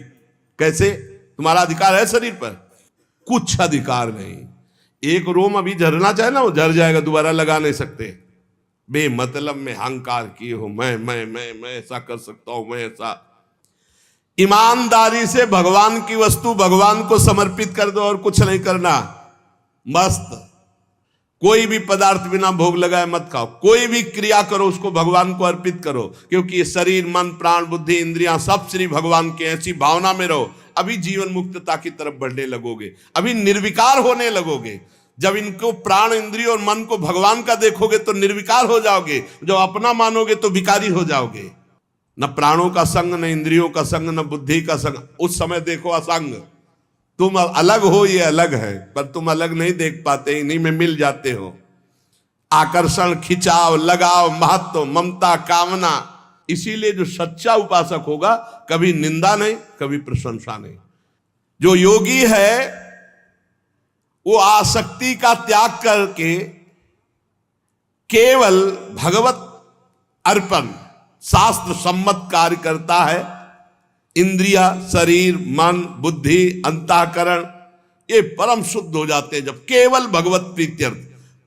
कैसे? तुम्हारा अधिकार है शरीर पर? कुछ अधिकार नहीं। एक रोम अभी झरना चाहे ना, वो झर जाएगा, दोबारा लगा नहीं सकते। बेमतलब में अहंकार किए हो, मैं ऐसा कर सकता हूं, मैं ऐसा। ईमानदारी से भगवान की वस्तु भगवान को समर्पित कर दो और कुछ नहीं करना। मस्त। कोई भी पदार्थ बिना भोग लगाए मत खाओ, कोई भी क्रिया करो उसको भगवान को अर्पित करो, क्योंकि ये शरीर, मन, प्राण, बुद्धि, इंद्रियां सब श्री भगवान के। ऐसी भावना में रहो, अभी जीवन मुक्तता की तरफ बढ़ने लगोगे, अभी निर्विकार होने लगोगे। जब इनको प्राण, इंद्रिय और मन को भगवान का देखोगे तो निर्विकार हो जाओगे। जब अपना मानोगे तो विकारी हो जाओगे। न प्राणों का संग, न इंद्रियों का संग, न बुद्धि का संग। उस समय देखो असंग। तुम अलग हो, ये अलग है, पर तुम अलग नहीं देख पाते, इन्हीं में मिल जाते हो। आकर्षण, खिंचाव, लगाव, महत्व, ममता, कामना। इसीलिए जो सच्चा उपासक होगा कभी निंदा नहीं, कभी प्रशंसा नहीं। जो योगी है वो आसक्ति का त्याग करके केवल भगवत अर्पण, शास्त्र सम्मत कार्य करता है। इंद्रिया, शरीर, मन, बुद्धि, अंतःकरण ये परम शुद्ध हो जाते हैं जब केवल भगवत प्रीत्यर्थ।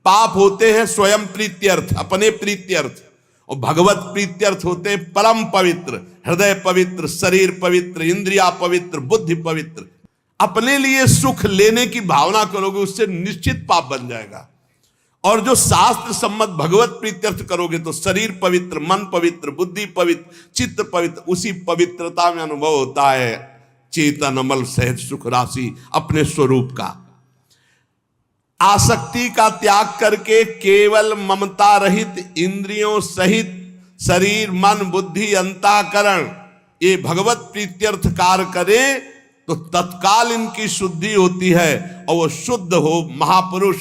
पाप होते हैं स्वयं प्रीत्यर्थ, अपने प्रीत्यर्थ, और भगवत प्रीत्यर्थ होते हैं परम पवित्र, हृदय पवित्र, शरीर पवित्र, इंद्रिया पवित्र, बुद्धि पवित्र। अपने लिए सुख लेने की भावना करोगे, उससे निश्चित पाप बन जाएगा। और जो शास्त्र सम्मत भगवत प्रीत्यर्थ करोगे तो शरीर पवित्र, मन पवित्र, बुद्धि पवित्र, चित्त पवित्र। उसी पवित्रता में अनुभव होता है चेतन अमल सहज सुख राशि अपने स्वरूप का। आसक्ति का त्याग करके केवल ममता रहित, इंद्रियों सहित शरीर, मन, बुद्धि, अंतःकरण ये भगवत प्रीत्यर्थ कार्य करे तो तत्काल इनकी शुद्धि होती है और वो शुद्ध हो महापुरुष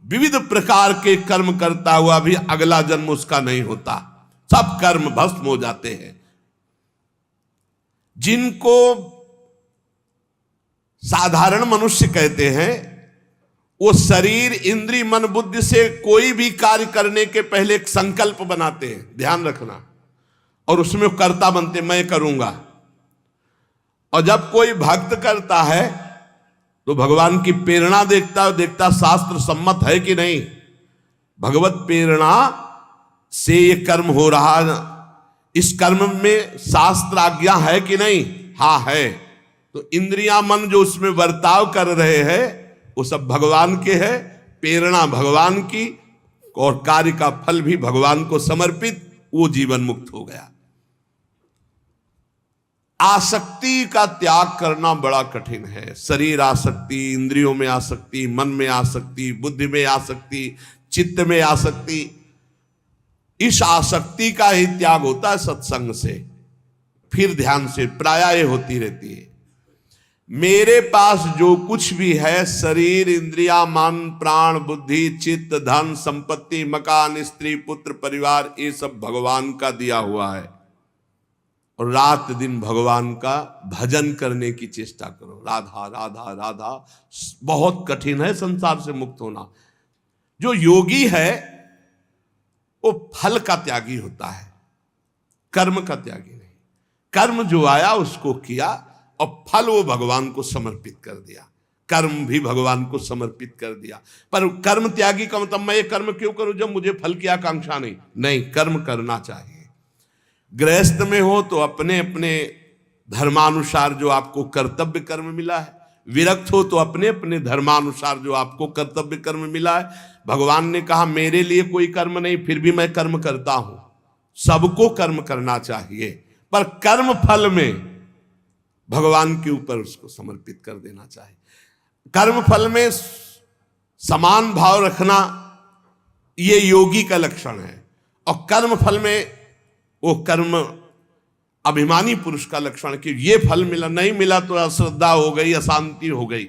विविध प्रकार के कर्म करता हुआ भी अगला जन्म उसका नहीं होता, सब कर्म भस्म हो जाते हैं। जिनको साधारण मनुष्य कहते हैं वो शरीर, इंद्री, मन, बुद्धि से कोई भी कार्य करने के पहले एक संकल्प बनाते हैं, ध्यान रखना, और उसमें कर्ता बनते, मैं करूंगा। और जब कोई भक्त करता है तो भगवान की प्रेरणा देखता शास्त्र सम्मत है कि नहीं। भगवत प्रेरणा से ये कर्म हो रहा, इस कर्म में शास्त्र आज्ञा है कि नहीं? हाँ है। तो इंद्रियां, मन जो उसमें बर्ताव कर रहे हैं वो सब भगवान के है, प्रेरणा भगवान की, और कार्य का फल भी भगवान को समर्पित, वो जीवन मुक्त हो गया। आसक्ति का त्याग करना बड़ा कठिन है। शरीर आसक्ति, इंद्रियों में आसक्ति, मन में आसक्ति, बुद्धि में आसक्ति, चित्त में आसक्ति, इस आसक्ति का ही त्याग होता है सत्संग से, फिर ध्यान से प्रायः होती रहती है। मेरे पास जो कुछ भी है, शरीर, इंद्रिया, मन, प्राण, बुद्धि, चित्त, धन, संपत्ति, मकान, स्त्री, पुत्र, परिवार, ये सब भगवान का दिया हुआ है। और रात दिन भगवान का भजन करने की चेष्टा करो। राधा राधा राधा। बहुत कठिन है संसार से मुक्त होना। जो योगी है वो फल का त्यागी होता है, कर्म का त्यागी नहीं। कर्म जो आया उसको किया और फल वो भगवान को समर्पित कर दिया। कर्म भी भगवान को समर्पित कर दिया। पर कर्म त्यागी का मतलब मैं ये कर्म क्यों करूं जब मुझे फल की आकांक्षा नहीं। नहीं, कर्म करना चाहिए। गृहस्थ में हो तो अपने अपने धर्मानुसार जो आपको कर्तव्य कर्म मिला है, विरक्त हो तो अपने अपने धर्मानुसार जो आपको कर्तव्य कर्म मिला है। भगवान ने कहा मेरे लिए कोई कर्म नहीं, फिर भी मैं कर्म करता हूं। सबको कर्म करना चाहिए, पर कर्म फल में भगवान के ऊपर उसको समर्पित कर देना चाहिए। कर्म फल में समान भाव रखना ये योगी का लक्षण है, और कर्म फल में वो कर्म अभिमानी पुरुष का लक्षण कि ये फल मिला, नहीं मिला तो अश्रद्धा हो गई, अशांति हो गई।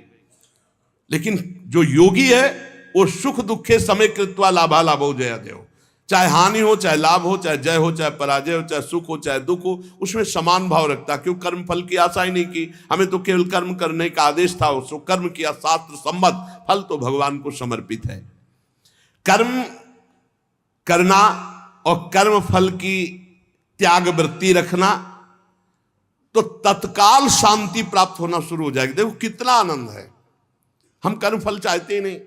लेकिन जो योगी है वो सुख दुखे समय कृत्वा लाभा लाभो जया देव, चाहे हानि हो, चाहे लाभ हो, चाहे जय हो, चाहे पराजय हो, चाहे सुख हो, चाहे दुख हो, उसमें समान भाव रखता। क्यों? कर्म फल की आशा ही नहीं की, हमें तो केवल कर्म करने का आदेश था। उसको कर्म किया, शास्त्र सम्मत, फल तो भगवान को समर्पित है। कर्म करना और कर्म फल की त्याग वृत्ति रखना तो तत्काल शांति प्राप्त होना शुरू हो जाएगी। देखो कितना आनंद है। हम कर्म फल चाहते ही नहीं,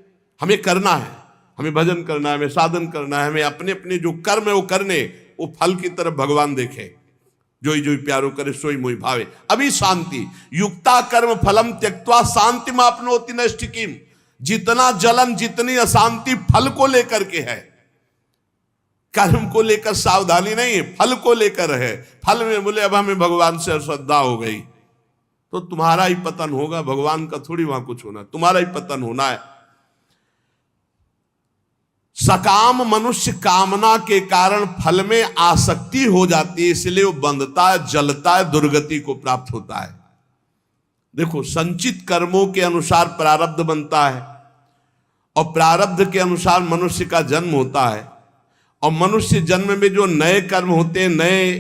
हमें करना है, हमें भजन करना है, हमें साधन करना है, हमें अपने अपने जो कर्म है वो करने, वो फल की तरफ भगवान देखे। जोई जोई प्यारो करे सोई मोई भावे, अभी शांति। युक्ता कर्म फलम त्यक्त्वा शांति में अपनोति नैष्ठिकीम। जितना जलन, जितनी अशांति फल को लेकर के है, कर्म को लेकर सावधानी नहीं है, फल को लेकर है। फल में बोले अब हमें भगवान से श्रद्धा हो गई तो तुम्हारा ही पतन होगा, भगवान का थोड़ी वहां कुछ होना, तुम्हारा ही पतन होना है। सकाम मनुष्य कामना के कारण फल में आसक्ति हो जाती है, इसलिए वो बंधता है, जलता है, दुर्गति को प्राप्त होता है। देखो संचित कर्मों के अनुसार प्रारब्ध बनता है, और प्रारब्ध के अनुसार मनुष्य का जन्म होता है। और मनुष्य जन्म में जो नए कर्म होते हैं, नए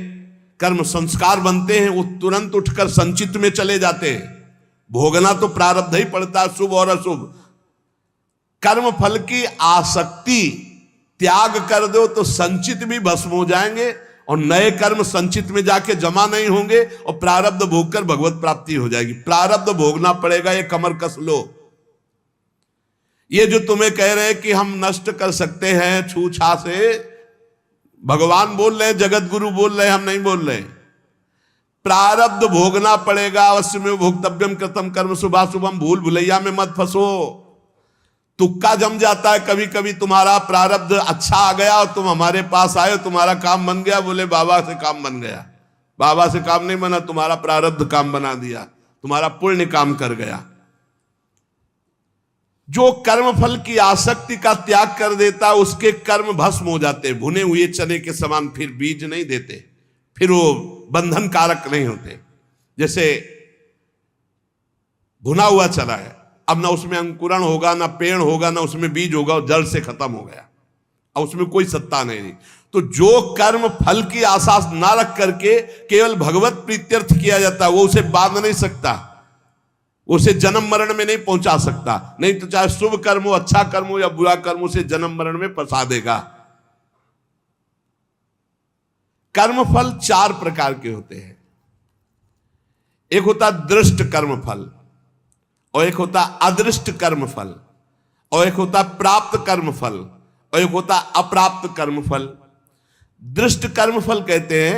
कर्म संस्कार बनते हैं, वो तुरंत उठकर संचित में चले जाते हैं। भोगना तो प्रारब्ध ही पड़ता है, शुभ और अशुभ। कर्म फल की आसक्ति त्याग कर दो तो संचित भी भस्म हो जाएंगे, और नए कर्म संचित में जाके जमा नहीं होंगे, और प्रारब्ध भोगकर भगवत प्राप्ति हो जाएगी। प्रारब्ध भोगना पड़ेगा, ये कमर कस लो। ये जो तुम्हें कह रहे हैं कि हम नष्ट कर सकते हैं छूछा से, भगवान बोल रहे हैं, जगत गुरु बोल रहे हैं, हम नहीं बोल रहे। प्रारब्ध भोगना पड़ेगा, अवश्य में भोक्तव्यम कृतम कर्म शुभाशुभम। भूल भुलैया में मत फंसो। तुक्का जम जाता है कभी कभी। तुम्हारा प्रारब्ध अच्छा आ गया और तुम हमारे पास आए, तुम्हारा काम बन गया, बोले बाबा से काम बन गया। बाबा से काम नहीं बना, तुम्हारा प्रारब्ध काम बना दिया, तुम्हारा पुण्य काम कर गया। जो कर्म फल की आसक्ति का त्याग कर देता, उसके कर्म भस्म हो जाते, भुने हुए चने के समान, फिर बीज नहीं देते, फिर वो बंधन कारक नहीं होते। जैसे भुना हुआ चना है, अब ना उसमें अंकुरण होगा, ना पेड़ होगा, ना उसमें बीज होगा, जड़ से खत्म हो गया, अब उसमें कोई सत्ता नहीं। तो जो कर्म फल की आशा ना रख करके केवल भगवत प्रीत्यर्थ किया जाता, वो उसे बांध नहीं सकता, उसे जन्म मरण में नहीं पहुंचा सकता। नहीं तो चाहे शुभ कर्म हो, अच्छा कर्म हो या बुरा कर्म, उसे जन्म मरण में फंसा देगा। कर्म फल 4 प्रकार के होते हैं। एक होता दृष्ट कर्म फल, और एक होता अदृष्ट कर्म फल, और एक होता प्राप्त कर्म फल, और एक होता अप्राप्त कर्म फल। दृष्ट कर्म फल कहते हैं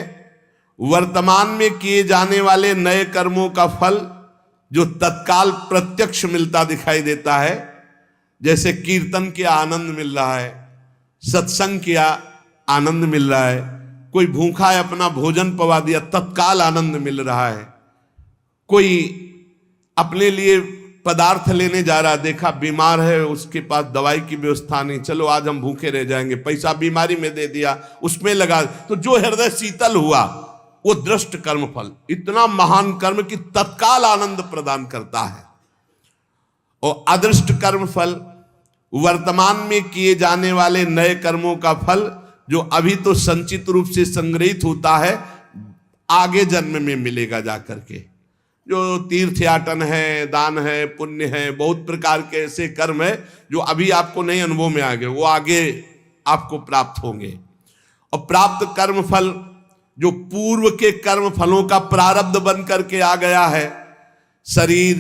वर्तमान में किए जाने वाले नए कर्मों का फल जो तत्काल प्रत्यक्ष मिलता दिखाई देता है। जैसे कीर्तन किया आनंद मिल रहा है, सत्संग किया आनंद मिल रहा है, कोई भूखा है अपना भोजन पवा दिया, तत्काल आनंद मिल रहा है, कोई अपने लिए पदार्थ लेने जा रहा, देखा बीमार है, उसके पास दवाई की व्यवस्था नहीं, चलो आज हम भूखे रह जाएंगे, पैसा बीमारी में दे दिया, उसमें लगा, तो जो हृदय शीतल हुआ वो दृष्ट कर्म फल इतना महान कर्म कि तत्काल आनंद प्रदान करता है। और अदृष्ट कर्म फल वर्तमान में किए जाने वाले नए कर्मों का फल जो अभी तो संचित रूप से संग्रहित होता है, आगे जन्म में मिलेगा जाकर के। जो तीर्थयाटन है, दान है, पुण्य है, बहुत प्रकार के ऐसे कर्म है जो अभी आपको नहीं अनुभव में आ गए, वो आगे आपको प्राप्त होंगे। और प्राप्त कर्म फल जो पूर्व के कर्म फलों का प्रारब्ध बन करके आ गया है, शरीर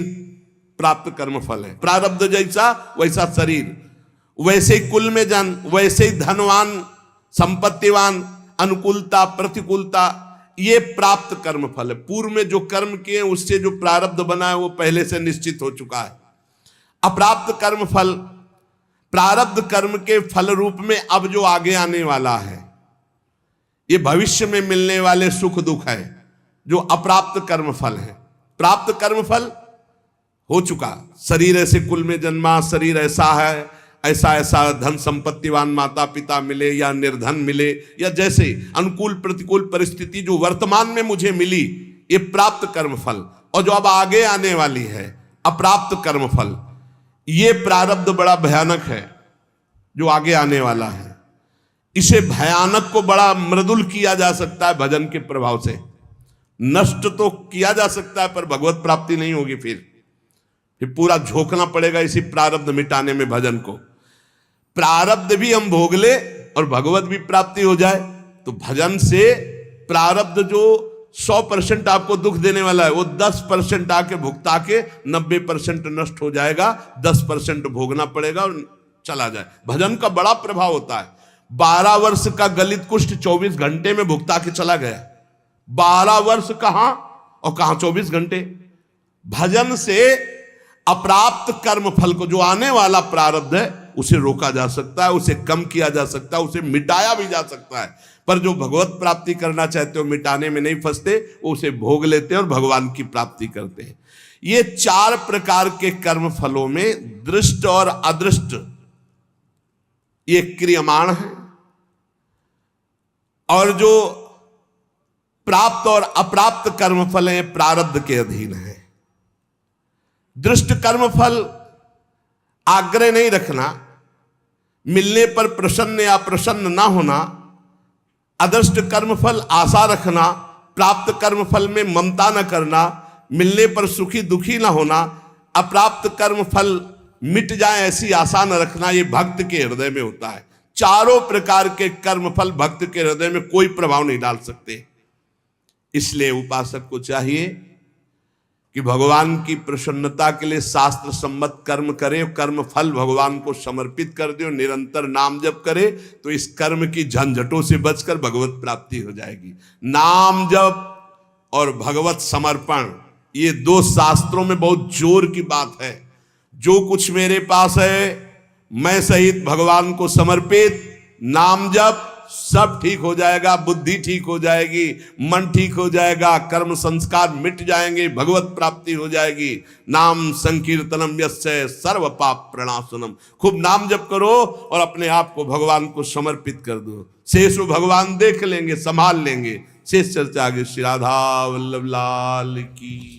प्राप्त कर्म फल है, प्रारब्ध जैसा वैसा शरीर, वैसे ही कुल में जन, वैसे ही धनवान, संपत्तिवान, अनुकूलता प्रतिकूलता, ये प्राप्त कर्म फल है। पूर्व में जो कर्म किए उससे जो प्रारब्ध बना है वो पहले से निश्चित हो चुका है। अप्राप्त कर्म फल प्रारब्ध कर्म के फल रूप में अब जो आगे आने वाला है, ये भविष्य में मिलने वाले सुख दुख है, जो अप्राप्त कर्म फल है। प्राप्त कर्म फल हो चुका, शरीर ऐसे कुल में जन्मा, शरीर ऐसा है, ऐसा ऐसा धन संपत्तिवान माता पिता मिले या निर्धन मिले, या जैसे अनुकूल प्रतिकूल परिस्थिति जो वर्तमान में मुझे मिली, ये प्राप्त कर्म फल। और जो अब आगे आने वाली है अप्राप्त कर्म फल, ये प्रारब्ध बड़ा भयानक है जो आगे आने वाला है। इसे भयानक को बड़ा मृदुल किया जा सकता है भजन के प्रभाव से, नष्ट तो किया जा सकता है पर भगवत प्राप्ति नहीं होगी। फिर पूरा झोंकना पड़ेगा इसी प्रारब्ध मिटाने में भजन को। प्रारब्ध भी हम भोग ले और भगवत भी प्राप्ति हो जाए, तो भजन से प्रारब्ध जो 100% आपको दुख देने वाला है वो 10% आके भुगता के 90% नष्ट हो जाएगा, 10% भोगना पड़ेगा और चला जाए। भजन का बड़ा प्रभाव होता है। 12 वर्ष का गलित कुष्ठ 24 घंटे में भुगता के चला गया। 12 वर्ष कहां और कहां 24 घंटे। भजन से अप्राप्त कर्म फल को, जो आने वाला प्रारब्ध है, उसे रोका जा सकता है, उसे कम किया जा सकता है, उसे मिटाया भी जा सकता है। पर जो भगवत प्राप्ति करना चाहते हो मिटाने में नहीं फंसते, वो उसे भोग लेते हैं और भगवान की प्राप्ति करते हैं। ये 4 प्रकार के कर्म फलों में दृष्ट और अदृष्ट ये क्रियमाण है, और जो प्राप्त और अप्राप्त कर्म फल हैं प्रारब्ध के अधीन है। दृष्ट कर्म फल आग्रह नहीं रखना, मिलने पर प्रसन्न या प्रसन्न ना होना। अदृष्ट कर्म फल आशा रखना, प्राप्त कर्म फल में ममता न करना, मिलने पर सुखी दुखी ना होना। अप्राप्त कर्म फल मिट जाए ऐसी आशा न रखना, ये भक्त के हृदय में होता है। चारों प्रकार के कर्म फल भक्त के हृदय में कोई प्रभाव नहीं डाल सकते। इसलिए उपासक को चाहिए कि भगवान की प्रसन्नता के लिए शास्त्र सम्मत कर्म करे, कर्म फल भगवान को समर्पित कर दे, निरंतर नाम जप करे, तो इस कर्म की झंझटों से बचकर भगवत प्राप्ति हो जाएगी। नाम जप और भगवत समर्पण, ये 2 शास्त्रों में बहुत जोर की बात है। जो कुछ मेरे पास है मैं सहित भगवान को समर्पित, नाम जप, सब ठीक हो जाएगा, बुद्धि ठीक हो जाएगी, मन ठीक हो जाएगा, कर्म संस्कार मिट जाएंगे, भगवत प्राप्ति हो जाएगी। नाम संकीर्तनम यस्य सर्व पाप प्रणाशनम। खूब नाम जप करो और अपने आप को भगवान को समर्पित कर दो। शेष भगवान देख लेंगे, संभाल लेंगे। शेष चर्चा आगे। श्री राधा वल्लभ लाल की।